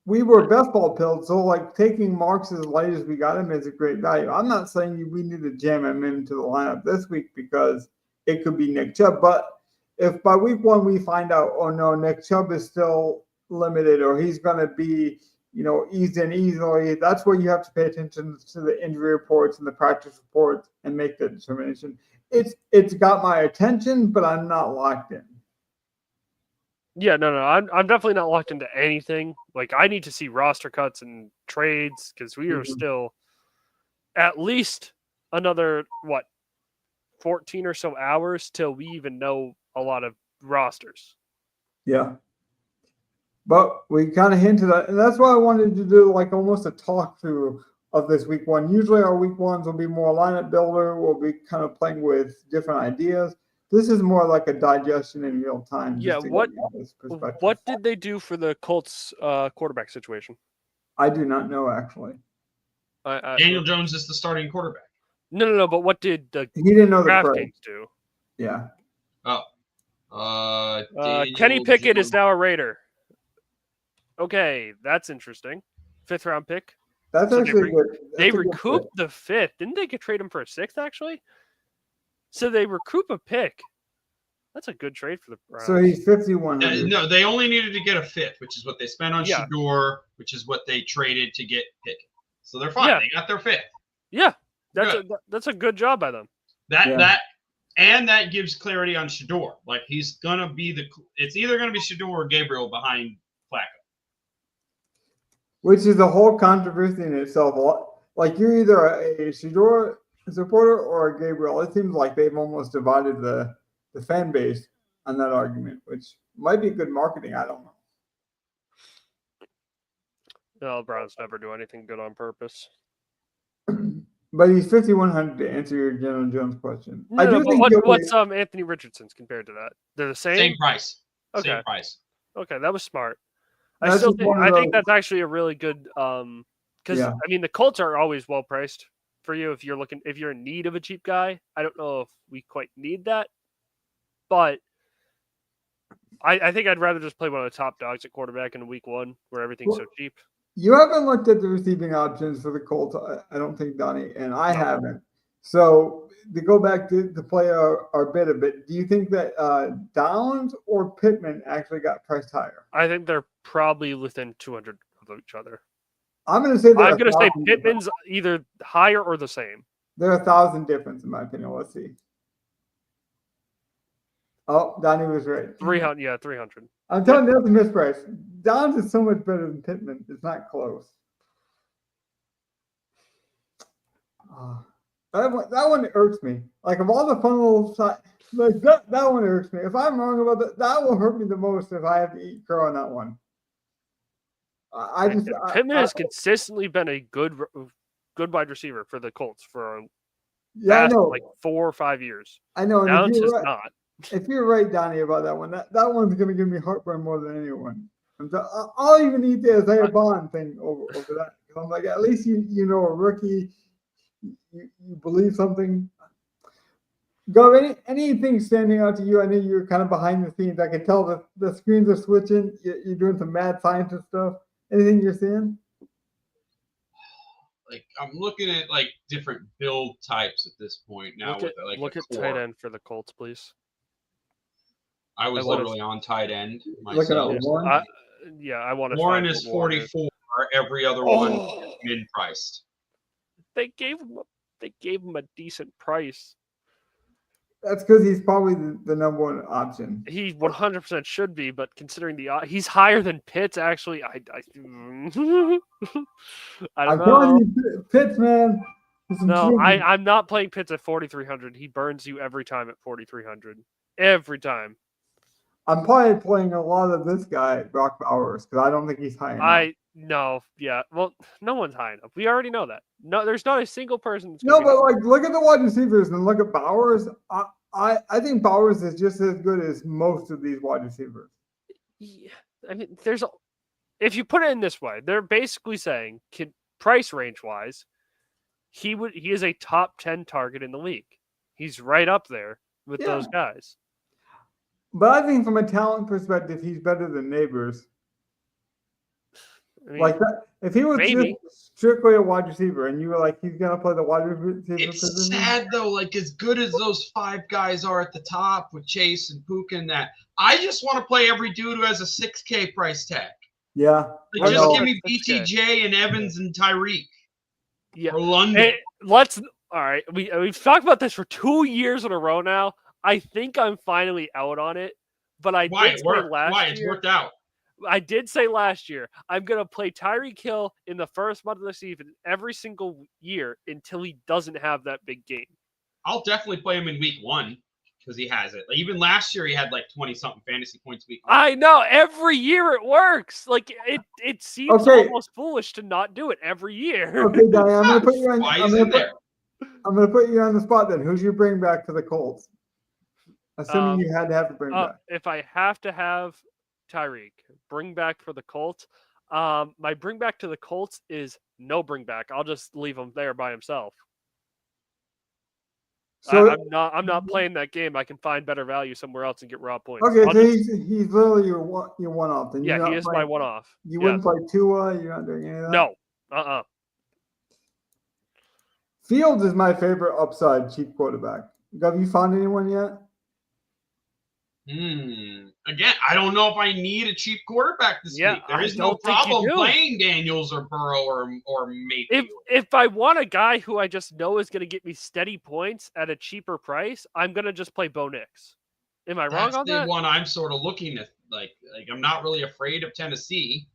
we were best ball pilled. So like taking Marks as light as we got him is a great value. I'm not saying we need to jam him into the lineup this week because it could be Nick Chubb. But if by week 1 we find out, oh no, Nick Chubb is still limited or he's going to be eased in easily. That's where you have to pay attention to the injury reports and the practice reports and make the determination. It's got my attention, but I'm not locked in. Yeah, no. I'm definitely not locked into anything. Like, I need to see roster cuts and trades because we are still at least another 14 or so hours till we even know a lot of rosters. Yeah. But we kind of hinted at, and that's why I wanted to do like almost a talk through of this week one. Usually our week ones will be more lineup builder. We'll be kind of playing with different ideas. This is more like a digestion in real time. Yeah. What did they do for the Colts quarterback situation? I do not know actually. Daniel Jones is the starting quarterback. No. But what did the he didn't know the DraftKings do? Yeah. Kenny Pickett is now a Raider. Okay, that's interesting. 5th round pick. That's So actually good. They recouped the 5th. Didn't they trade him for a 6th actually? So they recoup a pick. That's a good trade for the Browns. So he's 5,100. No, they only needed to get a 5th, which is what they spent on Shador, which is what they traded to get Pickett. So they're fine. Yeah. They got their 5th. Yeah, that's a good job by them. That gives clarity on Shador. Like he's gonna be it's either gonna be Shador or Gabriel behind Flacco. Which is a whole controversy in itself. Like you're either a Shador supporter or a Gabriel. It seems like they've almost divided the fan base on that argument, which might be good marketing. I don't know. No, Browns never do anything good on purpose. But he's 5,100 to answer your General Jones question. No, I do think what's Anthony Richardson's compared to that? They're the same? Same price. Okay. Same price. Okay, that was smart. I think that's actually a really good because I mean the Colts are always well priced for you if you're in need of a cheap guy. I don't know if we quite need that, but I think I'd rather just play one of the top dogs at quarterback in week one where everything's so cheap. You haven't looked at the receiving options for the Colts, I don't think, Donnie, and I haven't. So to go back to play our bit a bit, do you think that Downs or Pittman actually got priced higher? I think they're probably within 200 of each other. I'm going to say Pittman's either higher or the same. They're 1,000 difference in my opinion. Let's see. Oh, Donnie was right. 300, yeah, 300. I'm telling you, that's a misprice. Downs is so much better than Pittman. It's not close. That one irks me. Like of all the funnel side, like that one irks me. If I'm wrong about that will hurt me the most if I have to eat crow on that one. Pittman has consistently been a good wide receiver for the Colts for I know. Like 4 or 5 years. I know. Downs is not. If you're right, Donnie, about that one, that one's going to give me heartburn more than anyone. I'll even eat the Isaiah Bond thing over that. I'm like, at least you know a rookie. You believe something. Go. Anything standing out to you? I know you're kind of behind the scenes. I can tell the screens are switching. You're doing some mad scientist stuff. Anything you're seeing? Like I'm looking at like different build types at this point now. Look at tight end for the Colts, please. I was literally on tight end myself. Looking at Warren. I want to. Warren is 44. Every other one is mid-priced. They gave him a decent price. That's because he's probably the number one option. He 100% should be, but considering he's higher than Pitts, actually, I don't know. You, Pitts, man. No, I'm not playing Pitts at 4,300. He burns you every time at 4,300. Every time. I'm probably playing a lot of this guy, Brock Bowers, because I don't think he's high enough. Well, no one's high enough. We already know that. No, there's not a single person. No, but like, look at the wide receivers and look at Bowers. I think Bowers is just as good as most of these wide receivers. Yeah, I mean, if you put it in this way, they're basically saying, price range wise, he is a top 10 target in the league. He's right up there with those guys. But I think from a talent perspective, he's better than Neighbors. I mean, like that, if he was just strictly a wide receiver, and you were like, he's gonna play the wide receiver. It's sad though. Like as good as those 5 guys are at the top with Chase and Puka and that, I just want to play every dude who has a $6K price tag. Yeah. Like, just give me BTJ and Evans and Tyreek. Yeah. Or London. Hey, all right. We've talked about this for 2 years in a row now. I think I'm finally out on it, but I Why did it say worked? last Why it's year. worked out? I did say last year I'm gonna play Tyreek Hill in the first month of the season every single year until he doesn't have that big game. I'll definitely play him in week 1 because he has it. Like, even last year, he had like 20-something fantasy points week 1. I know every year it works. Like it seems almost foolish to not do it every year. Okay, Donnie, I'm gonna put you on. Why is in there? I'm gonna put you on the spot then. Who's your bring back for the Colts? Assuming you had to have to bring back. If I have to have Tyreek bring back for the Colts, my bring back to the Colts is no bring back. I'll just leave him there by himself. So I'm not playing that game. I can find better value somewhere else and get raw points. Okay, so he's literally your one off. Then yeah, he is my one off. You wouldn't play Tua. You're not doing any of that. No. Fields is my favorite upside cheap quarterback. Have you found anyone yet? Again, I don't know if I need a cheap quarterback this week. There is no problem playing Daniels or Burrow or Mayfield. If I want a guy who I just know is going to get me steady points at a cheaper price, I'm going to just play Bo Nix. Am I wrong on that? That's the one I'm sort of looking at. Like I'm not really afraid of Tennessee.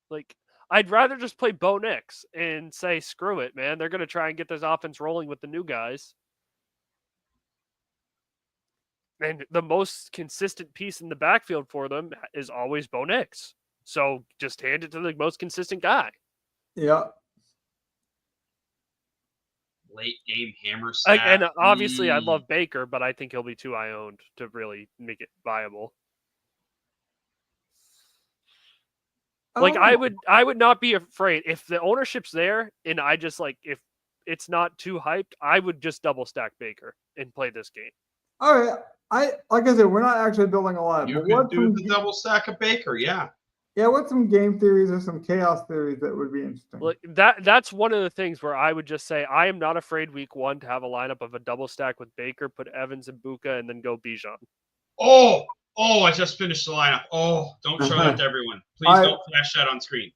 Like, I'd rather just play Bo Nix and say, screw it, man. They're going to try and get this offense rolling with the new guys. And the most consistent piece in the backfield for them is always Bo Nix. So just hand it to the most consistent guy. Yeah. Late game hammer stack. And obviously I love Baker, but I think he'll be too high owned to really make it viable. Like I would not be afraid if the ownership's there and I just if it's not too hyped, I would just double stack Baker and play this game. All right. Like I said, we're not actually building a lot. You could do the double stack of Baker, yeah. Yeah, what's some game theories or some chaos theories that would be interesting? Like that's one of the things where I would just say I am not afraid week 1 to have a lineup of a double stack with Baker, put Evans and Buka, and then go Bijan. Oh, I just finished the lineup. Oh, don't show that to everyone. Please don't flash that on screen.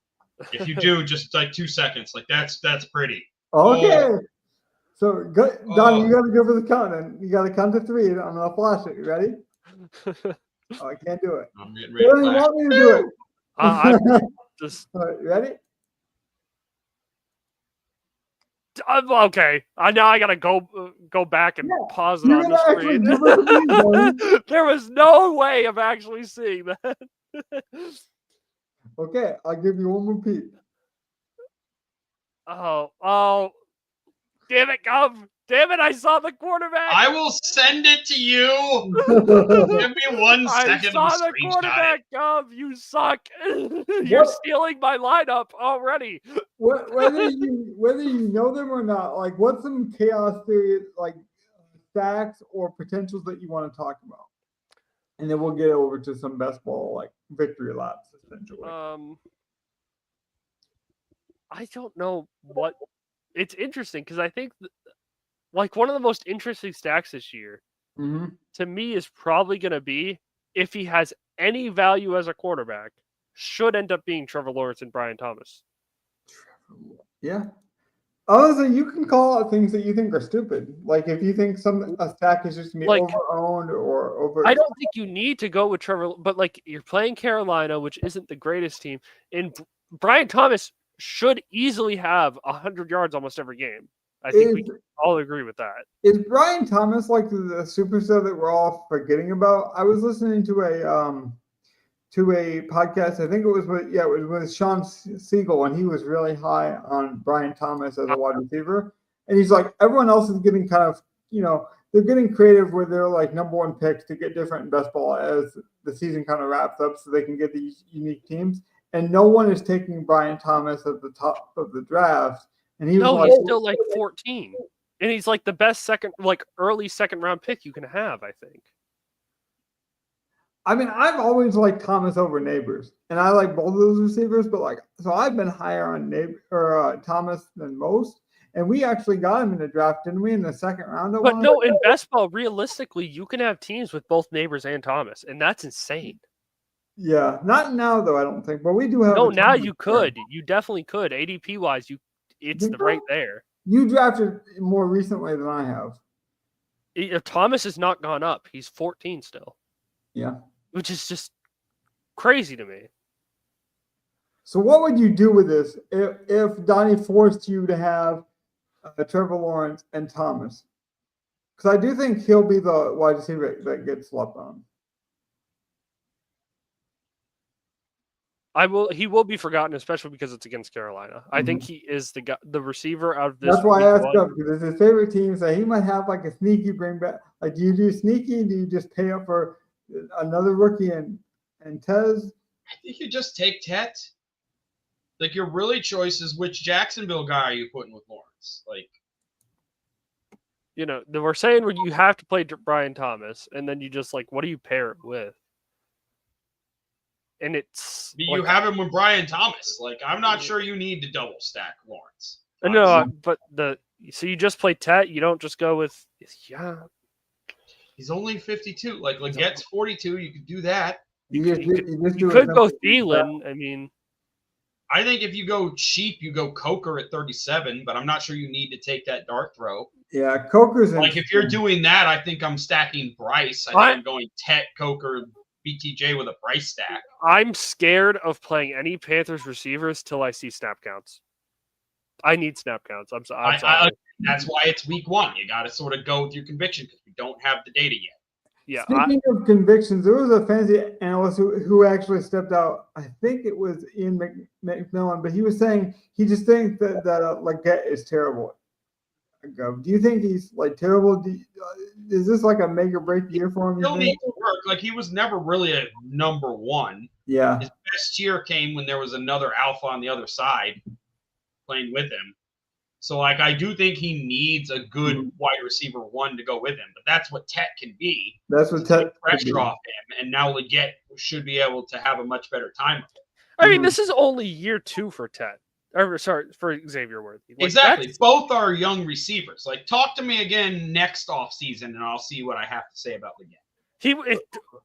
If you do, just like 2 seconds. Like that's pretty. Okay. Oh. So, Donnie, you got to go for the count, and you got to count to 3. And I'm gonna flash it. You ready? I can't do it. I'm getting ready. You want me to do it? I'm just all right, ready? Okay. Now I gotta go back and pause it on the screen. There was no way of actually seeing that. Okay, I'll give you one more peek. Oh. Damn it, Gov. Damn it, I saw the quarterback. I will send it to you. Give me 1 second. I saw the quarterback, Gov. You suck. You're stealing my lineup already. Whether you know them or not, like what's some chaos theory, like stacks or potentials that you want to talk about? And then we'll get over to some best ball, like victory laps, essentially. I don't know what. It's interesting because I think like one of the most interesting stacks this year to me is probably going to be if he has any value as a quarterback, should end up being Trevor Lawrence and Brian Thomas. Yeah. Also, you can call out things that you think are stupid. Like if you think a stack is just going to be over-owned or over. I don't think you need to go with Trevor, but like you're playing Carolina, which isn't the greatest team, and Brian Thomas should easily have 100 yards almost every game. I think we can all agree with that. Is Brian Thomas like the superstar that we're all forgetting about? I was listening to a podcast. I think it was with Sean Siegel, and he was really high on Brian Thomas as a wide receiver. And he's like, everyone else is getting kind of, they're getting creative with their like number 1 picks to get different in best ball as the season kind of wraps up, so they can get these unique teams. And no one is taking Brian Thomas at the top of the draft. And he's still like 14. And he's like the best early second round pick you can have, I think. I mean, I've always liked Thomas over Neighbors. And I like both of those receivers, but so I've been higher on Thomas than most. And we actually got him in the draft, didn't we, in the second round? But no, in best ball, realistically, you can have teams with both Neighbors and Thomas, and that's insane. Yeah, not now though. I don't think, but we do have. No, now you could. You definitely could. ADP wise, it's right there. You drafted more recently than I have. Thomas has not gone up. He's 14 still. Yeah. which is just crazy to me. So what would you do with this if Donnie forced you to have Trevor Lawrence and Thomas? Because I do think he'll be the wide receiver that gets slept on. He will be forgotten, especially because it's against Carolina. I think he is the receiver out of this. That's why I asked him, because it's his favorite team, so he might have like a sneaky bring back. Like, do you do sneaky? Do you just pay up for another rookie and Tez? I think you just take Tet. Like, your really choice is which Jacksonville guy are you putting with Lawrence? Like, we're saying you have to play Brian Thomas, and then you just like, what do you pair it with? And it's you have him with Brian Thomas. Like, I'm not sure you need to double stack Lawrence. No, but so you just play Tet. You don't just go with He's only 52. Like, Legette's 42. You could do that. You could go Thielen. I mean, I think if you go cheap, you go Coker at 37. But I'm not sure you need to take that dart throw. Yeah, Coker's like if you're doing that, I think I'm stacking Bryce. I think I'm going Tet, Coker, BTJ with a Bryce stack. I'm scared of playing any Panthers receivers till I see snap counts. I need snap counts. I'm sorry. That's why it's week 1. You got to sort of go with your conviction because we don't have the data yet. Yeah. Speaking of convictions, there was a fantasy analyst who actually stepped out. I think it was Ian McMillan, but he was saying he just thinks that Leggett is terrible. Do you think he's like terrible? Is this like a make or break year for him? He'll need to work. Like, he was never really a number 1. Yeah. His best year came when there was another alpha on the other side playing with him. So, like, I do think he needs a good wide receiver 1 to go with him. But that's what Tet can be. That's what Tet pressure off him. And now Leggett should be able to have a much better time with it. I mean, this is only year 2 for Tet. Or, sorry, for Xavier Worthy. Like, exactly. Both are young receivers. Like, talk to me again next offseason, and I'll see what I have to say about Leggett.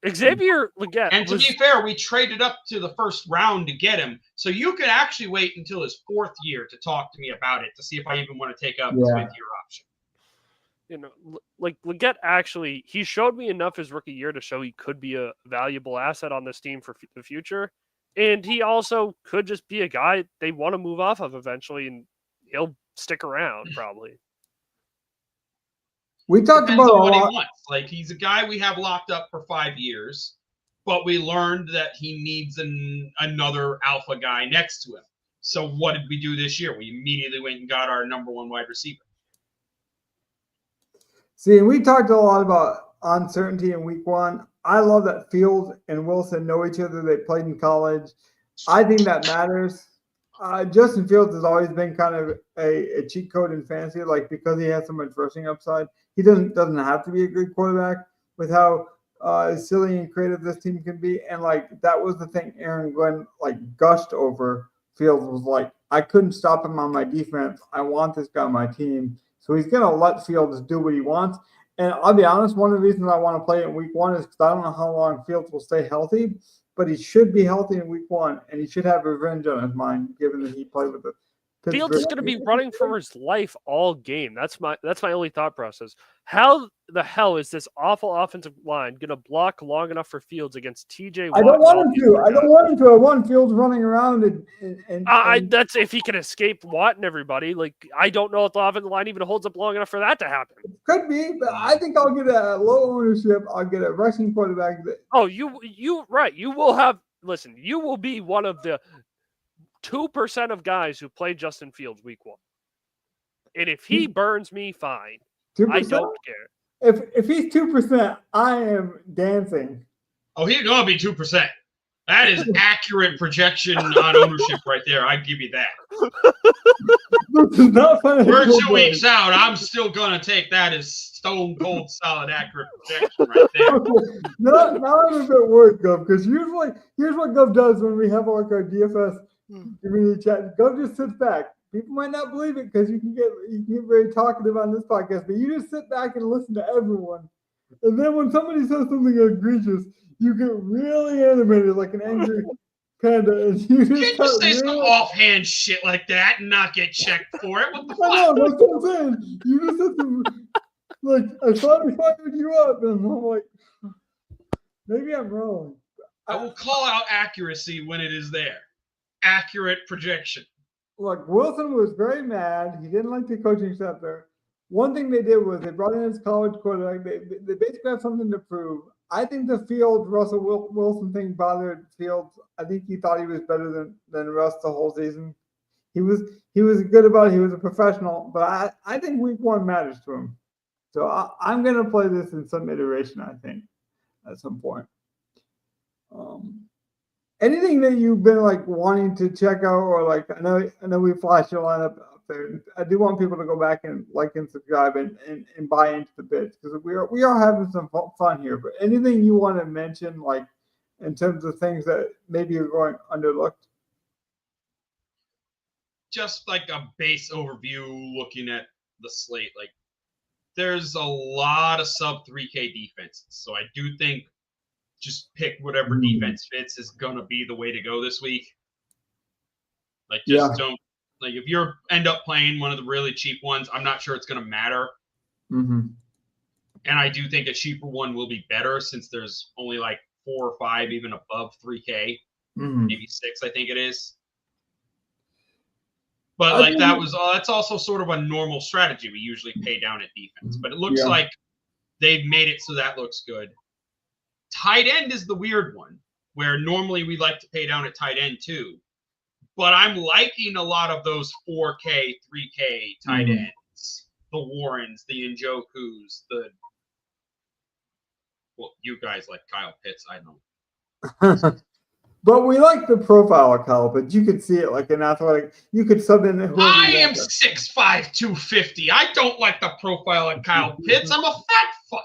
Xavier Leggett. And to be fair, we traded up to the first round to get him. So you could actually wait until his 4th year to talk to me about it to see if I even want to take up his 5th year option. Like Leggett actually, he showed me enough his rookie year to show he could be a valuable asset on this team for the future. And he also could just be a guy they want to move off of eventually, and he'll stick around probably. We talked about what he wants. Like, he's a guy we have locked up for 5 years, but we learned that he needs another alpha guy next to him. So what did we do this year? We immediately went and got our number 1 wide receiver. See, we talked a lot about uncertainty in week 1. I love that Fields and Wilson know each other. They played in college. I think that matters. Justin Fields has always been kind of a cheat code in fantasy, like, because he has so much rushing upside. He doesn't have to be a good quarterback with how silly and creative this team can be. And like, that was the thing Aaron Glenn like gushed over. Fields was like, I couldn't stop him on my defense. I want this guy on my team. So he's going to let Fields do what he wants. And I'll be honest, one of the reasons I want to play it in week 1 is because I don't know how long Fields will stay healthy, but he should be healthy in week 1, and he should have revenge on his mind, given that he played with the Pittsburgh. Fields is going to be running for his life all game. That's my only thought process. How the hell is this awful offensive line going to block long enough for Fields against TJ Watt? I don't want him to. I want Fields running around and that's if he can escape Watt and everybody. Like, I don't know if the offensive line even holds up long enough for that to happen. Could be, but I think I'll get a low ownership. I'll get a rushing quarterback. You right. You will have. Listen, you will be one of the 2% of guys who play Justin Fields week 1. And if he burns me, fine. 2%? I don't care. If he's 2%, I am dancing. Oh, he's going to be 2%. That is accurate projection on ownership right there. I give you that. This is not funny. We're 2 weeks out. I'm still going to take that as stone cold solid accurate projection right there. Now I'm a bit worried, Gov, because usually here's what Gov does when we have like our DFS community chat. Gov just sits back. People might not believe it because you can get very talkative on this podcast, but you just sit back and listen to everyone. And then when somebody says something egregious, you get really animated like an angry panda. And you just say some offhand shit like that and not get checked for it. What the fuck? I know, that's what I'm saying. You just said some, like, I thought I fired you up, and I'm like, Maybe I'm wrong. I will call out accuracy when it is there. Accurate projection. Look, Wilson was very mad. He didn't like the coaching staff there. One thing they did was they brought in his college quarterback. They basically have something to prove. I think the Russell Wilson thing bothered Fields. I think he thought he was better than Russ the whole season. He was good about it. He was a professional, but I think week one matters to him. So I'm going to play this in some iteration, I think, at some point. Anything that you've been like wanting to check out, or like I know we flashed your lineup up there. I do want people to go back and like and subscribe and buy into the bits, because we are having some fun here. But anything you want to mention, like in terms of things that maybe are going underlooked? Just like a base overview, looking at the slate, like there's a lot of sub 3K defenses. So I do think just pick whatever defense fits is gonna be the way to go this week. Like don't like if you end up playing one of the really cheap ones, I'm not sure it's gonna matter. Mm-hmm. And I do think a cheaper one will be better, since there's only like 4 or 5 even above 3K, maybe 6, I think it is. But like that's also sort of a normal strategy. We usually pay down at defense, but it looks like they've made it so that looks good. Tight end is the weird one, where normally we like to pay down at tight end too. But I'm liking a lot of those 4K, 3K tight ends. The Warrens, the Njokus, well, you guys like Kyle Pitts, I don't. But we like the profile of Kyle, but you could see it like an athletic. You could sub in. I am 6'5", 250. I don't like the profile of Kyle Pitts. I'm a fat fuck.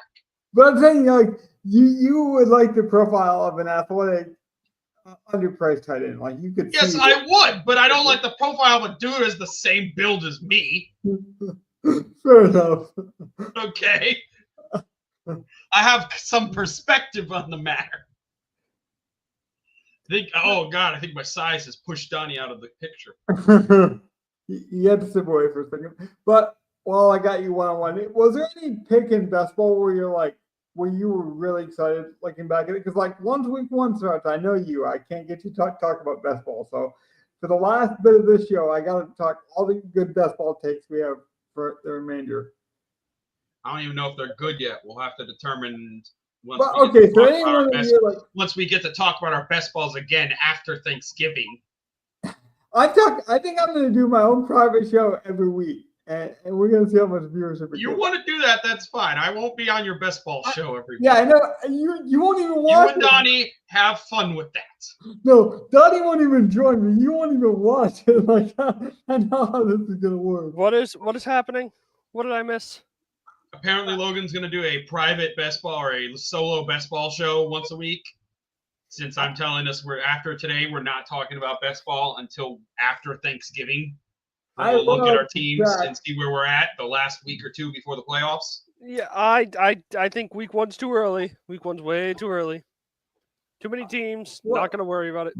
But I'm saying, like, you would like the profile of an athletic, underpriced tight end. Like, you could. Yes, I would, but I don't like the profile of a dude as the same build as me. Fair enough. Okay. I have some perspective on the matter. I think my size has pushed Donnie out of the picture. You had to step away for a second. But while I got you one-on-one, was there any pick in best ball where you were really excited looking back at it? Because like once week one starts, I know I can't get you to talk about best ball. So for the last bit of this show, I got to talk all the good best ball takes we have for the remainder. I don't even know if they're good yet. We'll have to determine once we get to talk about our best balls again after Thanksgiving. I think I'm going to do my own private show every week, and we're going to see how much viewership. You want to do that? That's fine. I won't be on your best ball show every week. Yeah, I know. You won't even watch. You and Donnie have fun with that. No, Donnie won't even join me. You won't even watch it. Like I know how this is going to work. What is happening? What did I miss? Apparently, Logan's going to do a private best ball or a solo best ball show once a week. Since I'm telling us after today, we're not talking about best ball until after Thanksgiving. We'll look at our teams and see where we're at the last week or two before the playoffs. Yeah, I think week one's too early. Week one's way too early. Too many teams. Not going to worry about it.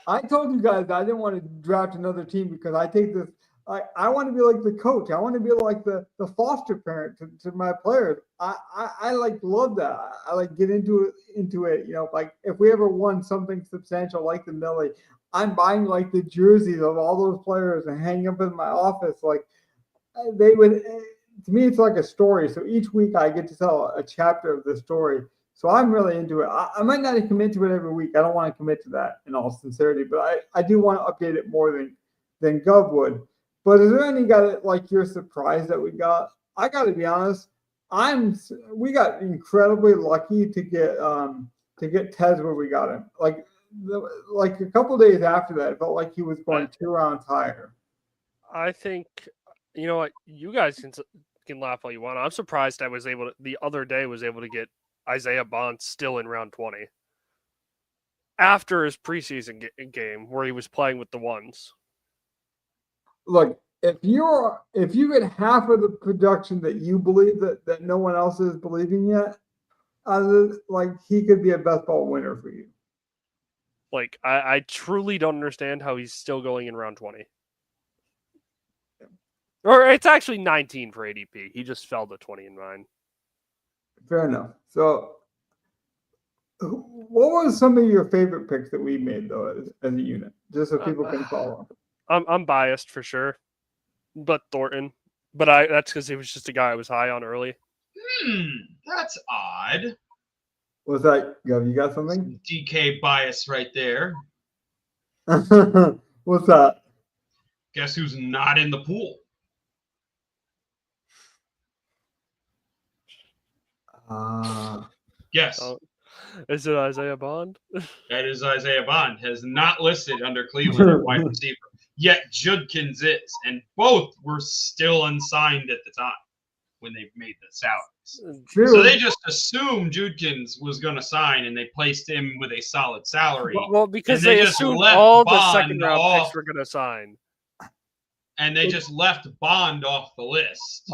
I told you guys I didn't want to draft another team because I take this. I want to be like the coach. I want to be like the foster parent to my players. I like love that. I like get into it. You know, like if we ever won something substantial like the Millie, I'm buying like the jerseys of all those players and hanging up in my office. Like they would. To me, it's like a story. So each week I get to tell a chapter of the story. So I'm really into it. I might not commit to it every week. I don't want to commit to that in all sincerity, but I do want to update it more than Gov would. But is there any guy that like you're surprised that we got? I got to be honest. We got incredibly lucky to get Tez where we got him. Like a couple days after that, it felt like he was going 2 rounds higher. I think you know what, you guys can laugh all you want. I'm surprised the other day was able to get Isaiah Bond still in round 20 after his preseason game where he was playing with the ones. Look, if you get half of the production that you believe that no one else is believing yet, like he could be a best ball winner for you. Like I truly don't understand how he's still going in round 20. Or it's actually 19 for ADP. He just fell to 20 in mine. Fair enough. So What was some of your favorite picks that we made though as a unit, just so people can follow? I'm biased for sure, but Thornton. But that's because he was just a guy I was high on early. That's odd. What's that, Gov? You got something? Some DK bias right there. What's that? Guess who's not in the pool? Yes. Oh, is it Isaiah Bond? That is Isaiah Bond. Has not listed under Cleveland at wide receiver. Yet Judkins is. And both were still unsigned at the time when they made the salaries. True. So they just assumed Judkins was going to sign, and they placed him with a solid salary. Well, because they they just assumed left all the Bond second round off. picks were going to sign. And they just left Bond off the list.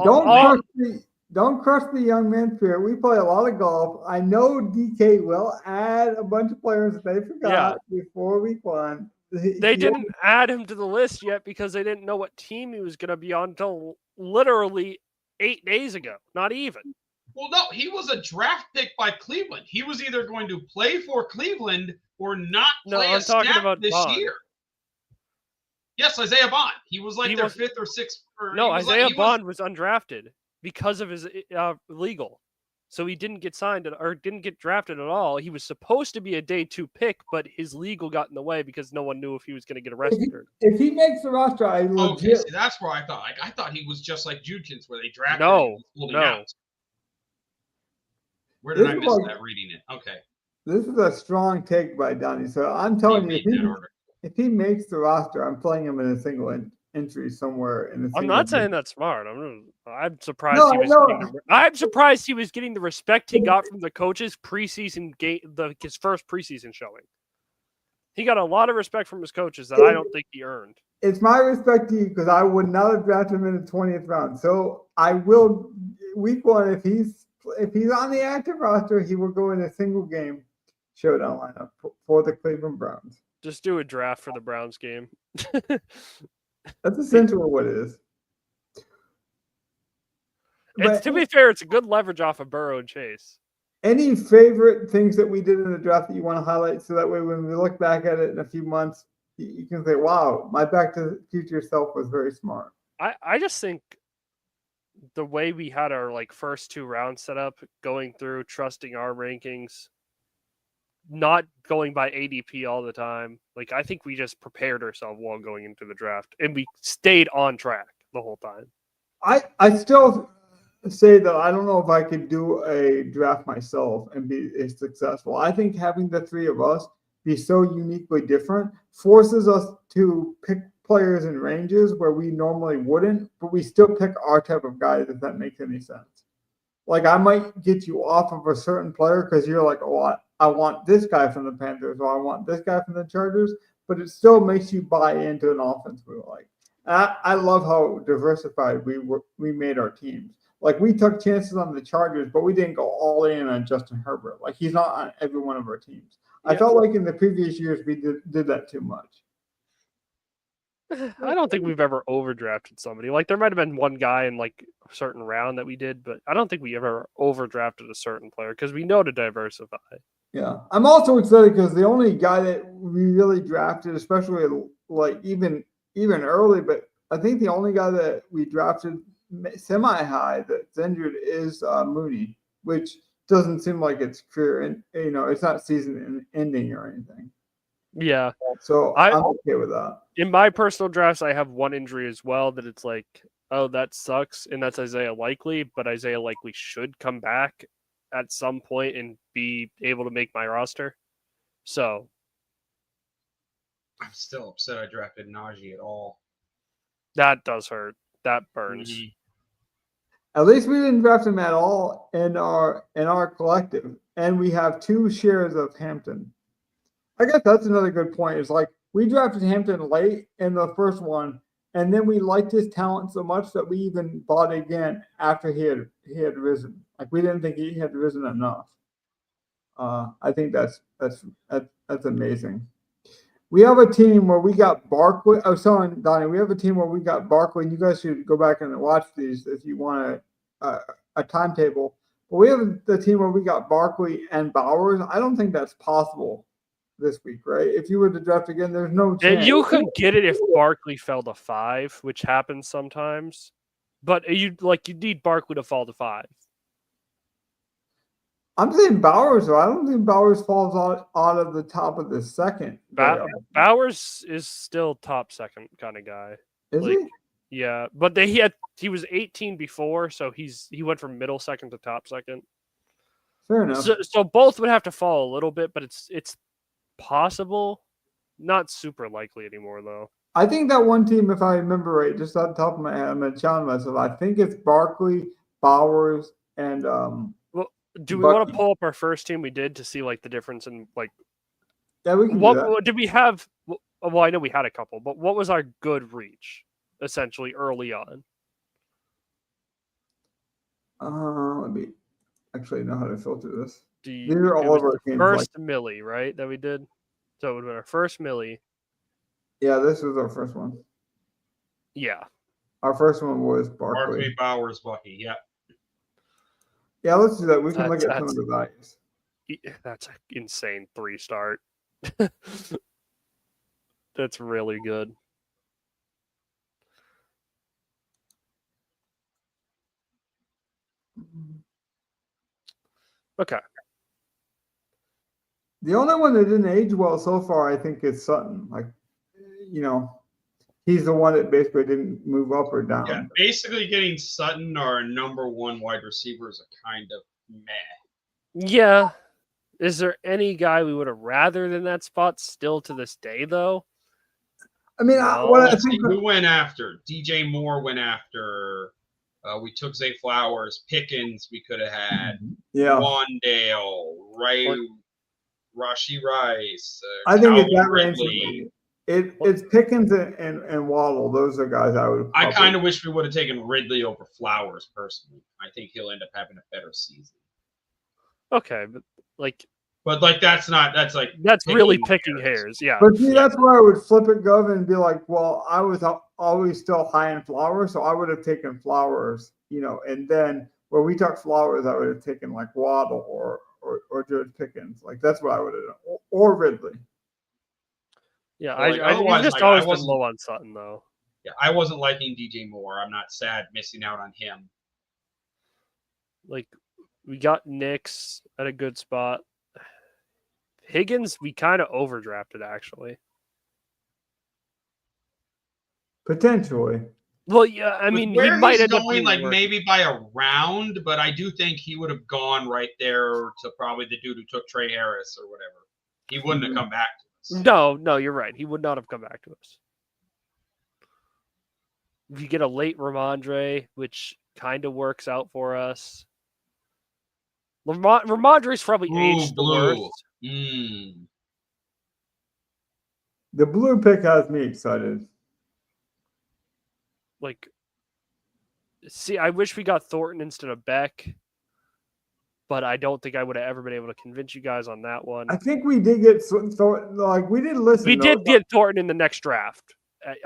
Don't crush the young man spirit. We play a lot of golf. I know DK will add a bunch of players that they forgot before week one. They didn't add him to the list yet because they didn't know what team he was going to be on until literally 8 days ago. Not even. Well, no, he was a draft pick by Cleveland. He was either going to play for Cleveland or not play a snap this year. Yes, Isaiah Bond. He was their fifth or sixth. Isaiah Bond was undrafted because of his legal. So he didn't get signed or didn't get drafted at all. He was supposed to be a day 2 pick, but his legal got in the way because no one knew if he was going to get arrested. If he makes the roster, okay, see, that's where I thought. I thought he was just like Judkins, where they drafted him holding out. Where did I miss that reading it? Okay. This is a strong take by Donnie. So I'm telling you, if he makes the roster, I'm playing him in a single entry somewhere in the. I'm not saying that's smart. I'm surprised I'm surprised he was getting the respect he got from the coaches preseason game, his first preseason showing. He got a lot of respect from his coaches that I don't think he earned. It's my respect to you because I would not have drafted him in the 20th round. So I will week one if he's on the active roster, he will go in a single game showdown lineup for the Cleveland Browns. Just do a draft for the Browns game. That's essentially what it is. To be fair, it's a good leverage off of Burrow and Chase. Any favorite things that we did in the draft that you want to highlight so that way when we look back at it in a few months, you can say, wow, my Back to the Future self was very smart. I just think the way we had our first 2 rounds set up, going through, trusting our rankings, not going by ADP all the time. I think we just prepared ourselves while going into the draft, and we stayed on track the whole time. I still say that I don't know if I could do a draft myself and be successful. I think having the 3 of us be so uniquely different forces us to pick players in ranges where we normally wouldn't, but we still pick our type of guys, if that makes any sense. I might get you off of a certain player because you're like, oh, I want this guy from the Panthers or I want this guy from the Chargers, but it still makes you buy into an offense we like. I love how diversified we made our teams. We took chances on the Chargers, but we didn't go all in on Justin Herbert. He's not on every one of our teams. Yeah. I felt like in the previous years we did that too much. I don't think we've ever overdrafted somebody. There might have been one guy in a certain round that we did, but I don't think we ever overdrafted a certain player because we know to diversify. Yeah, I'm also excited because the only guy that we really drafted, especially even early, but I think the only guy that we drafted semi-high that's injured is Mooney, which doesn't seem like it's career and it's not season ending or anything. Yeah. So I'm okay with that. In my personal drafts, I have one injury as well that it's oh, that sucks. And that's Isaiah Likely, but Isaiah Likely should come back at some point and be able to make my roster. So I'm still upset I drafted Najee at all. That does hurt. That burns. Mm-hmm. At least we didn't draft him at all in our collective. And we have 2 shares of Hampton. I guess that's another good point. It's we drafted Hampton late in the first one, and then we liked his talent so much that we even bought again after he had risen. We didn't think he had risen enough. I think that's amazing. We have a team where we got Barkley. I was telling Donnie, we have a team where we got Barkley, and you guys should go back and watch these if you want a timetable. Well, we have the team where we got Barkley and Bowers. I don't think that's possible this week, right? If you were to draft again, there's no chance. And you could get it if Barkley fell to 5, which happens sometimes. But you need Barkley to fall to 5. I'm saying Bowers, though. I don't think Bowers falls out of the top of the second. Bowers is still top second kind of guy. Is he? Yeah, but he was 18 before, so he went from middle second to top second. Fair enough. So both would have to fall a little bit, but it's possible, not super likely anymore though. I think that one team, if I remember right, just off the top of my head, I'm gonna challenge myself. I think it's Barkley, Bowers, and Well, do we want to pull up our first team we did to see like the difference in like? Yeah, we can do that. What did we have? Well, I know we had a couple, but what was our good reach essentially early on? Let me actually know how to filter this. These are all of our teams. First millie, right? That we did. So it would have been our first millie. Yeah, this was our first one. Yeah. Our first one was Barkley. Bowers, Bucky. Yeah. Yeah, let's do that. We can look at some of the values. That's an insane 3-start. That's really good. Okay. The only one that didn't age well so far, I think, is Sutton. Like, he's the one that basically didn't move up or down. Yeah, basically getting Sutton, our number 1 wide receiver, is a kind of meh. Yeah. Is there any guy we would have rather than that spot still to this day, though? I mean, I think we went after DJ Moore. Went after. We took Zay Flowers, Pickens. We could have had. Yeah. Wandale, Rashi Rice. I think it's that range. It's Pickens and Waddle. Those are guys I would. I kind of wish we would have taken Ridley over Flowers personally. I think he'll end up having a better season. Okay, but that's really picking hairs. Yeah. But see, that's where I would flip it, Gov, and be like, well, I was always still high in Flowers, so I would have taken Flowers, and then where we took Flowers, I would have taken like Waddle or George Pickens. Like that's what I would have done, or Ridley. Yeah, I've just always been low on Sutton though. Yeah, I wasn't liking DJ Moore. I'm not sad missing out on him. Like we got Knicks at a good spot. Higgins, we kind of overdrafted actually. Potentially. Well, yeah, I mean, where he might he's end up going, being maybe by a round, but I do think he would have gone right there to probably the dude who took Trey Harris or whatever. He wouldn't have come back to us. No, you're right. He would not have come back to us. If you get a late Ramondre, which kind of works out for us. Ramondre's probably aged the worst. The blue pick has me excited. I wish we got Thornton instead of Beck, but I don't think I would have ever been able to convince you guys on that one. I think we did get Thornton. Like we did listen. We did get Thornton in the next draft.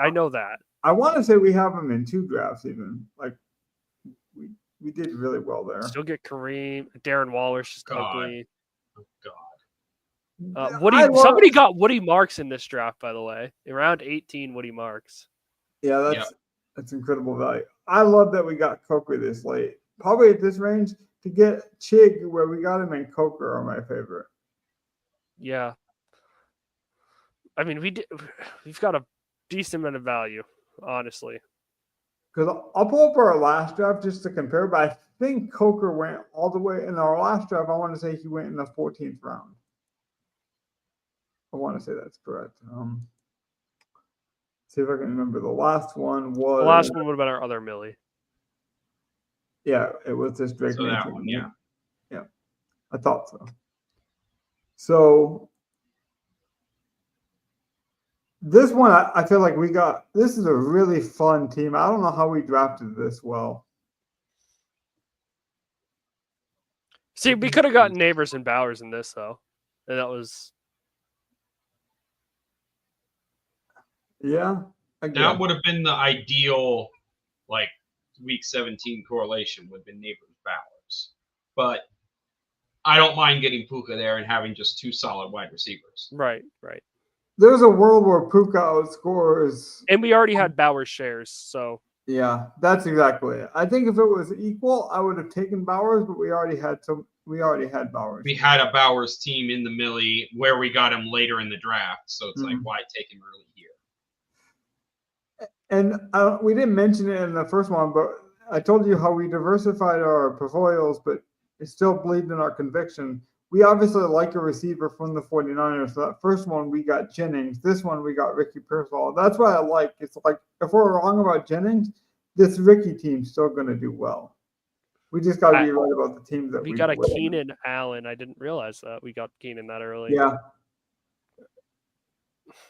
I know that. I want to say we have him in 2 drafts even. Like we did really well there. Still get Kareem. Darren Waller's just ugly. Oh God. Somebody got Woody Marks in this draft, by the way. Around 18, Woody Marks. Yeah, that's incredible value. I love that we got Coker this late. Probably at this range to get Chig where we got him and Coker are my favorite. Yeah. I mean, we've got a decent amount of value, honestly. Because I'll pull up our last draft just to compare, but I think Coker went all the way in our last draft. I want to say he went in the 14th round. I want to say that's correct. See if I can remember. The last one was. The last one would have been our other Millie. Yeah, it was this Drake. So that one, yeah. Yeah, I thought so. So this one, I feel like this is a really fun team. I don't know how we drafted this well. See, we could have gotten Neighbors and Bowers in this, though. And that was... Yeah. That would have been the ideal, week 17 correlation would have been Neighbors Bowers. but I don't mind getting Puka there and having just 2 solid wide receivers. Right. There's a world where Puka outscores. And we already had Bowers shares, so. Yeah, that's exactly it. I think if it was equal, I would have taken Bowers, but we already had Bowers. We had a Bowers team in the Millie where we got him later in the draft, so it's like, why take him early here? And we didn't mention it in the first one, but I told you how we diversified our portfolios, but it still believed in our conviction. We obviously like a receiver from the 49ers. So that first one, we got Jennings. This one, we got Ricky Pearsall. That's what I like. It's like, if we're wrong about Jennings, this Ricky team's still going to do well. We just got to be right about the teams that we got a Keenan Allen. I didn't realize that. We got Keenan that early. Yeah.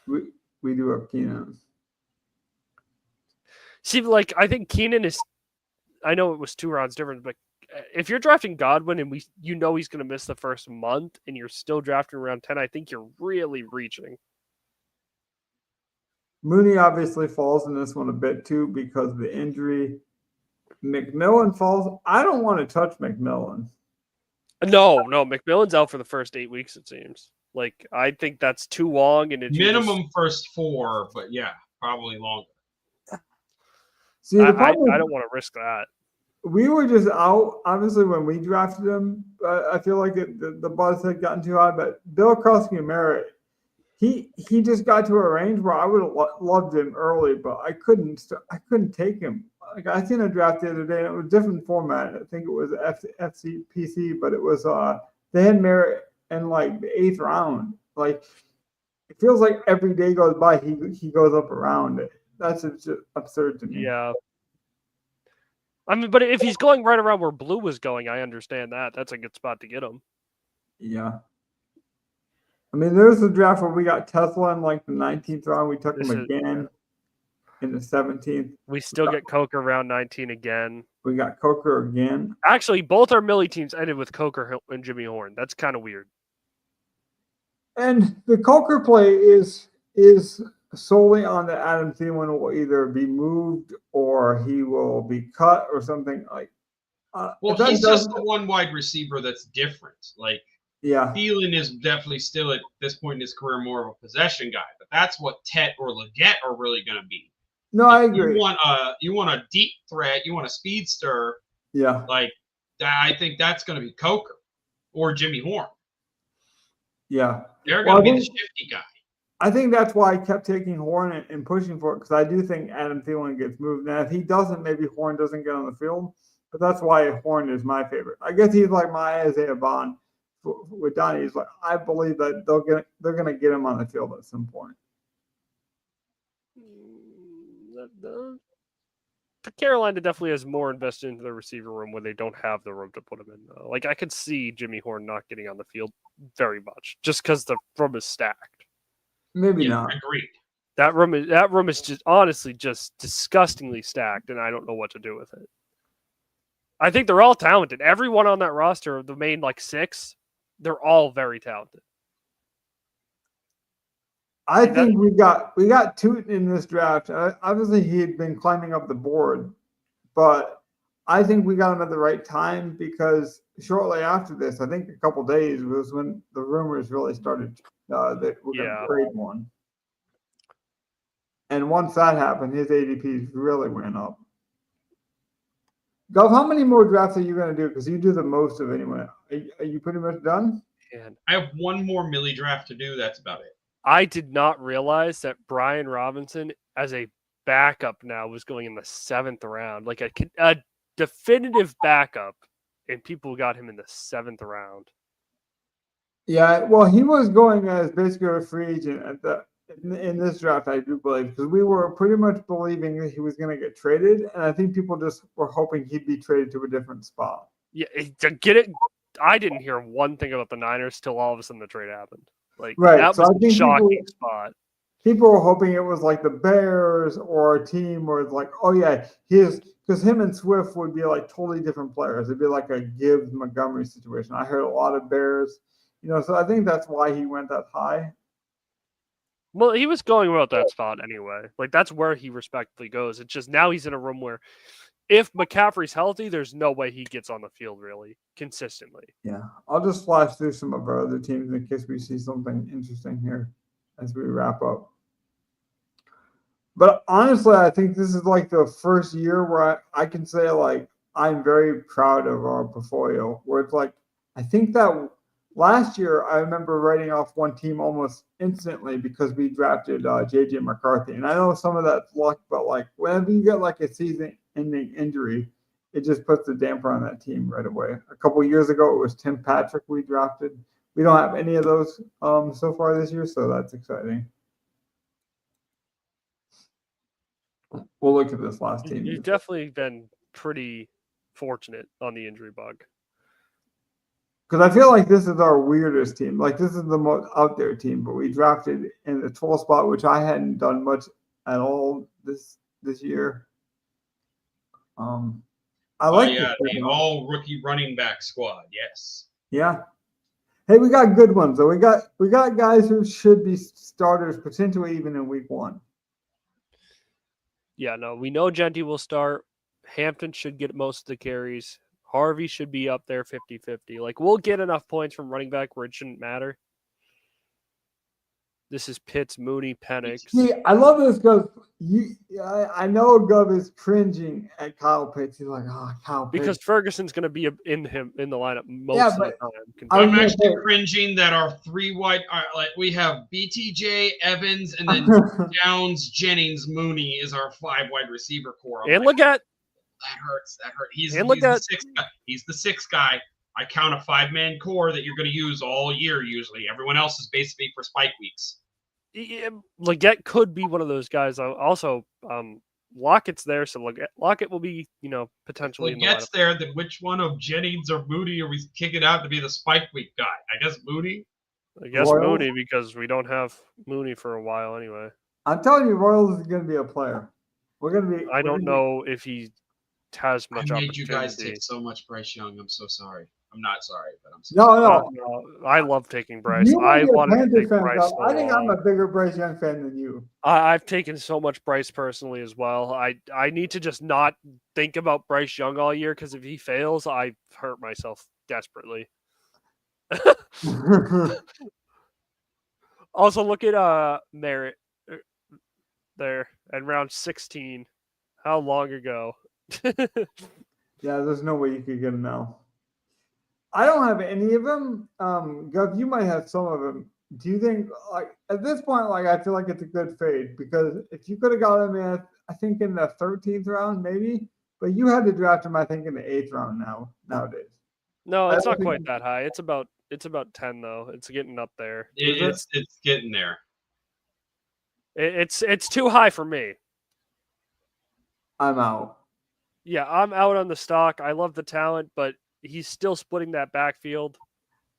We do have Keenan. See, like, I think Keenan is, I know it was 2 rounds different, but if you're drafting Godwin and he's going to miss the first month and you're still drafting around 10, I think you're really reaching. Mooney obviously falls in this one a bit too because of the injury. McMillan falls. I don't want to touch McMillan. No, McMillan's out for the first 8 weeks, it seems. Like, I think that's too long. And it's minimum first 4, but yeah, probably longer. See, I don't want to risk that. We were just out, obviously, when we drafted him. I feel like the buzz had gotten too high, but Bill Krusky-Merritt, he just got to a range where I would have loved him early, but I couldn't take him. Like, I seen a draft the other day, and it was a different format. I think it was FCPC, but it was they had Merritt in like the 8th round. Like, it feels like every day goes by, he goes up around it. That's just absurd to me. Yeah. I mean, but if he's going right around where Blue was going, I understand that. That's a good spot to get him. Yeah. I mean, there's a draft where we got Tesla in like the 19th round. We took him again in the 17th. We still get Coker round 19 again. We got Coker again. Actually, both our Millie teams ended with Coker and Jimmy Horn. That's kind of weird. And the Coker play is solely on the Adam Thielen will either be moved or he will be cut or something like. Well, he's just the one wide receiver that's different. Like, yeah, Thielen is definitely still at this point in his career more of a possession guy, but that's what Tet or Leggett are really going to be. No, I agree. You want a deep threat. You want a speedster. Yeah, like I think that's going to be Coker or Jimmy Horn. Yeah, they're going to be the shifty guy. I think that's why I kept taking Horn and pushing for it, because I do think Adam Thielen gets moved. Now, if he doesn't, maybe Horn doesn't get on the field, but that's why Horn is my favorite. I guess he's like my Isaiah Bond with Donnie. He's like, I believe that they're going to get him on the field at some point. Carolina definitely has more invested into the receiver room when they don't have the room to put him in. Like, I could see Jimmy Horn not getting on the field very much just because the room is stacked. Maybe not. Agreed. That room is just honestly just disgustingly stacked, and I don't know what to do with it. I think they're all talented. Everyone on that roster, the main like 6, they're all very talented. I think we got Tootin in this draft. Obviously, he had been climbing up the board, but I think we got him at the right time because shortly after this, I think a couple days was when the rumors really started that we're going to trade one. And once that happened, his ADP really went up. Gov, how many more drafts are you going to do? Because you do the most of anyone. Are you pretty much done? And I have one more Millie draft to do. That's about it. I did not realize that Brian Robinson, as a backup now, was going in the 7th round. Like a definitive backup, and people got him in the 7th round. Yeah, well, he was going as basically a free agent in this draft, I do believe, because we were pretty much believing that he was going to get traded, and I think people just were hoping he'd be traded to a different spot. Yeah, to get it, I didn't hear one thing about the Niners till all of a sudden the trade happened. Like, right, that was a shocking spot. People were hoping it was like the Bears or a team where it's like, oh yeah, because him and Swift would be like totally different players. It'd be like a Gibbs Montgomery situation. I heard a lot of Bears, so I think that's why he went that high. Well, he was going about that spot anyway. Like, that's where he respectfully goes. It's just now he's in a room where if McCaffrey's healthy, there's no way he gets on the field really consistently. Yeah, I'll just flash through some of our other teams in case we see something interesting here as we wrap up. But honestly, I think this is like the first year where I can say like I'm very proud of our portfolio. Where it's like I think that last year I remember writing off one team almost instantly because we drafted JJ McCarthy, and I know some of that's luck, but like whenever you get like a season-ending injury, it just puts the damper on that team right away. A couple of years ago, it was Tim Patrick we drafted. We don't have any of those so far this year, so that's exciting. We'll look at this last team. You've definitely been pretty fortunate on the injury bug. Because I feel like this is our weirdest team. Like this is the most out there team, but we drafted in the 12th spot, which I hadn't done much at all this year. I like the all rookie running back squad. Yes. Yeah. Hey, we got good ones though. We got guys who should be starters potentially even in week 1. Yeah, no, we know Genty will start. Hampton should get most of the carries. Harvey should be up there 50-50. Like, we'll get enough points from running back where it shouldn't matter. This is Pitts, Mooney, Penix. See, I love this because I know Gov is cringing at Kyle Pitts. He's like, oh, Kyle Pitts. Because Ferguson's going to be in the lineup most of the time. I'm actually cringing that our 3 wide, like we have BTJ, Evans, and then Downs, Jennings, Mooney is our 5 wide receiver core. And look at that hurts. That hurt. He's the 6th guy. I count a 5-man core that you're going to use all year usually. Everyone else is basically for spike weeks. Yeah, Leggett could be one of those guys. Also, Lockett's there, so Lockett will be, potentially. Leggett's there. Then which one of Jennings or Mooney are we kicking out to be the spike week guy? I guess Mooney. Mooney because we don't have Mooney for a while anyway. I'm telling you, Royals is going to be a player. We're going to be. I don't know if he has much opportunity. I made you guys take so much Bryce Young. I'm so sorry. I'm not sorry, but I'm sorry. No. I love taking Bryce. I wanted to take Bryce. I think I'm a bigger Bryce Young fan than you. I've taken so much Bryce personally as well. I need to just not think about Bryce Young all year because if he fails, I hurt myself desperately. Also, look at Merritt there at round 16. How long ago? Yeah, there's no way you could get him now. I don't have any of them. Gov, you might have some of them. Do you think, like, at this point, like, I feel like it's a good fade because if you could have got him in, I think in the 13th round, maybe, but you had to draft him, I think, in the 8th round nowadays. No, it's not quite that high. It's about 10 though. It's getting up there. It's getting there. It's too high for me. I'm out. Yeah, I'm out on the stock. I love the talent, but he's still splitting that backfield.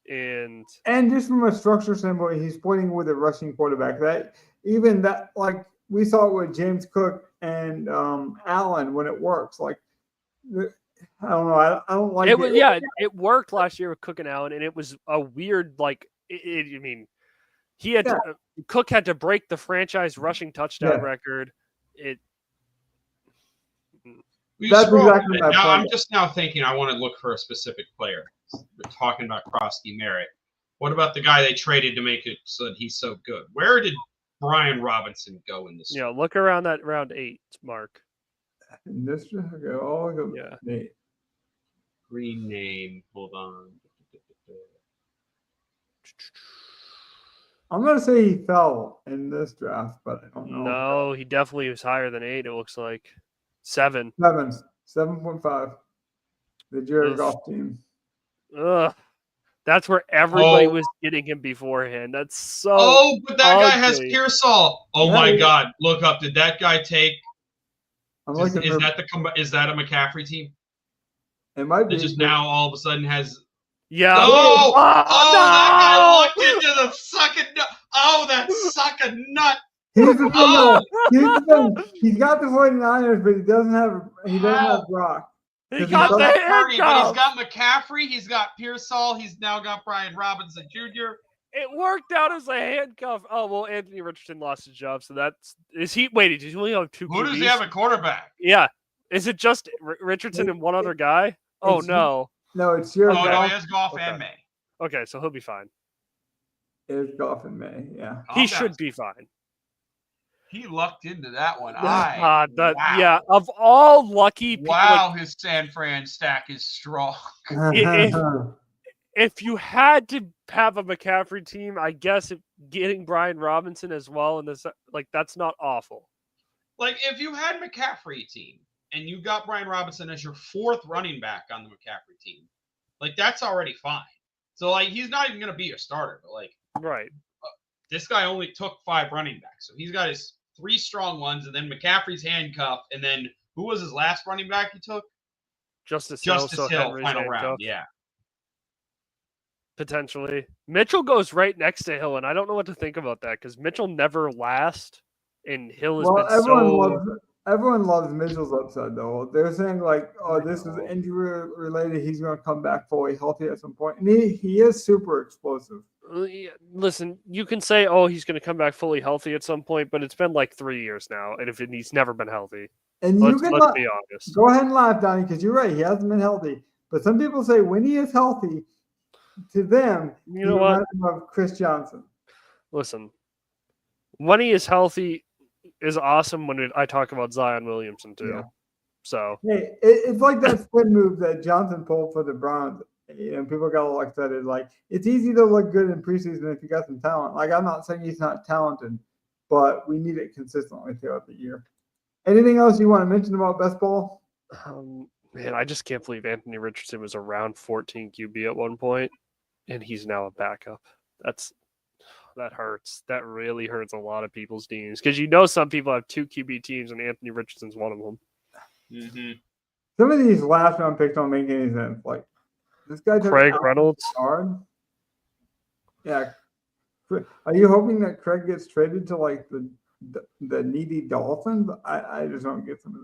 And just from a structure standpoint, he's splitting with a rushing quarterback. That like we saw it with James Cook and Allen when it works. Like I don't know. I don't like it. Yeah, it worked last year with Cook and Allen, and it was a weird he had Cook had to break the franchise rushing touchdown record. That's exactly my point. I'm just now thinking I want to look for a specific player. We're talking about Krosky Merritt. What about the guy they traded to make it so that he's so good? Where did Brian Robinson go in this? Yeah, look around that round 8 mark. In this okay, Nate. Green name. Hold on. I'm gonna say he fell in this draft, but I don't know. No, he definitely was higher than 8. It looks like 7. 7.5. The Jared Goff team. Ugh. That's where everybody was getting him beforehand. That's so. Oh, but that ugly. guy has Pearsall. Oh my God! Look up. Did that guy take? Is that a McCaffrey team? It might be. It just now all of a sudden has. Yeah. Oh, that guy looked into the sucking nut. Oh, that sucking nut. Here's the thing. He's got the 49ers, but he doesn't have Brock. He got the handcuff. He's got McCaffrey. He's got Pearsall. He's now got Brian Robinson Jr. It worked out as a handcuff. Oh, well, Anthony Richardson lost his job, so that's – is he – wait, does he only have 2 QBs? Who does he have at quarterback? Yeah. Is it just Richardson and one other guy? Oh, It's- no. No, it's your Oh, no, golf. he has Goff Okay. and May. Okay, so he'll be fine. It's golf in May. Yeah. Calm He down. should be fine. He lucked into that one. Yeah. Wow. Yeah, of all lucky people, Wow, his San Fran stack is strong. if you had to have a McCaffrey team, I guess getting Brian Robinson as well, and this that's not awful. Like, if you had McCaffrey team and you got Brian Robinson as your fourth running back on the McCaffrey team, like, that's already fine. So, like, he's not even going to be your starter. But, like, Right. this guy only took 5 running backs. So he's got his 3 strong ones, and then McCaffrey's handcuffed. And then who was his last running back he took? Justice Justice so Hill, Henry's final handcuffed, round. Yeah. potentially. Mitchell goes right next to Hill, and I don't know what to think about that because Mitchell never lasts, and Hill has been everyone loves Mitchell's upside though. They're saying like, oh, this is injury related. He's going to come back fully healthy at some point, and he is super explosive. Listen, you can say, oh, he's going to come back fully healthy at some point, but it's been like 3 years now, and he's never been healthy. And let's be honest. Go ahead and laugh, Donnie, because you're right. He hasn't been healthy. But some people say when he is healthy, to them, you know what? Of Chris Johnson. Listen, when he is healthy is awesome when I talk about Zion Williamson too. Yeah. So hey, it's like that spin move that Johnson pulled for the Browns. You know, people got all excited. Like, it's easy to look good in preseason if you got some talent. Like, I'm not saying he's not talented, but we need it consistently throughout the year. Anything else you want to mention about best ball? Man, I just can't believe Anthony Richardson was around 14 QB at one point, and he's now a backup. That hurts. That really hurts a lot of people's teams because some people have 2 QB teams, and Anthony Richardson's one of them. Mm-hmm. Some of these last round picks don't make any sense. Like, this guy took Craig Reynolds. Hard. Yeah. Are you hoping that Craig gets traded to like the needy Dolphins? I just don't get some of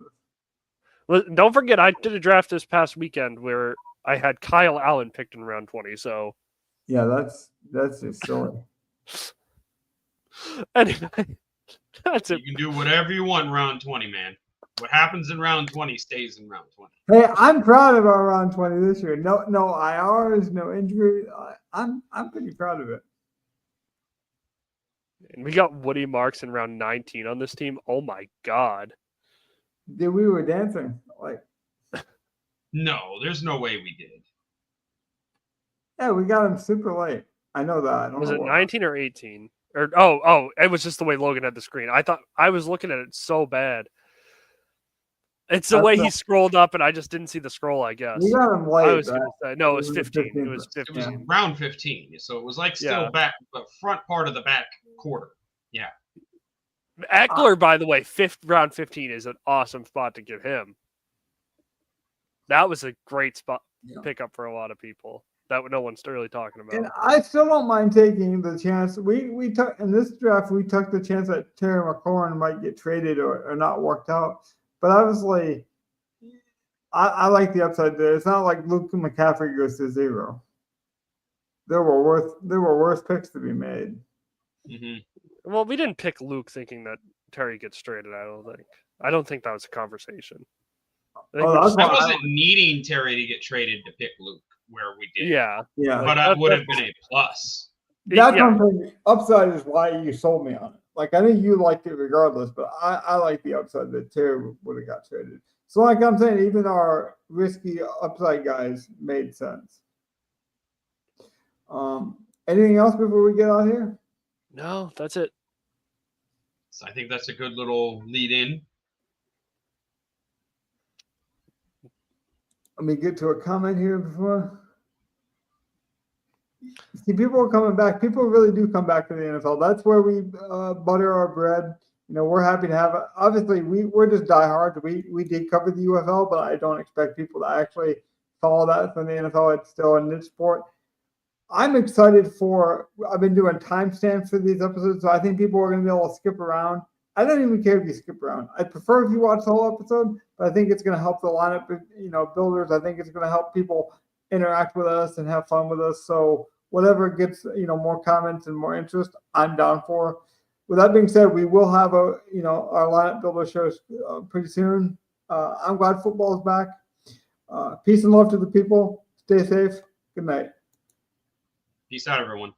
this. Don't forget, I did a draft this past weekend where I had Kyle Allen picked in round 20. So yeah, that's just silly. Anyway, that's it. You can do whatever you want in round 20, man. What happens in round 20 stays in round 20. Hey, I'm proud of our round 20 this year. No IRs, no injury. I'm pretty proud of it. And we got Woody Marks in round 19 on this team. Oh my God. Dude, we were dancing. Like, No, there's no way we did. yeah, we got him super late. I know that. I don't Was know it why. 19 or 18? Or it was just the way Logan had the screen. I thought I was looking at it so bad. It's the way he scrolled up, and I just didn't see the scroll, I guess. We got him late. I was going to say, no, it was 15. It was It 15. was round 15, so it was like still back, the front part of the back quarter. Yeah. Eckler, by the way, round 15 is an awesome spot to give him. That was a great spot pickup for a lot of people that no one's really talking about. And I still don't mind taking the chance. We took in this draft. We took the chance that Terry McLaurin might get traded or not worked out. But obviously, I like the upside there. It's not like Luke McCaffrey goes to 0. There were worse picks to be made. Mm-hmm. Well, we didn't pick Luke thinking that Terry gets traded. I don't think that was a conversation. I wasn't needing Terry to get traded to pick Luke where we did. Yeah. But I would have been a plus. That's something. Upside is why you sold me on it. Like, I think you liked it regardless, but I like the upside that Terry would have got traded. So, like I'm saying, even our risky upside guys made sense. Anything else before we get out here? No, that's it. So I think that's a good little lead in. Let me get to a comment here before. See, people are coming back. People really do come back to the NFL. That's where we butter our bread. You know, we're happy to have it. Obviously, we're just diehards. We did cover the UFL, but I don't expect people to actually follow that from the NFL. It's still a niche sport. I'm excited I've been doing timestamps for these episodes, so I think people are going to be able to skip around. I don't even care if you skip around. I'd prefer if you watch the whole episode, but I think it's going to help the lineup, builders. I think it's going to help people interact with us and have fun with us. So whatever gets, more comments and more interest, I'm down for. With that being said, we will have our lineup builder shows pretty soon. I'm glad football is back. Peace and love to the people. Stay safe. Good night. Peace out, everyone.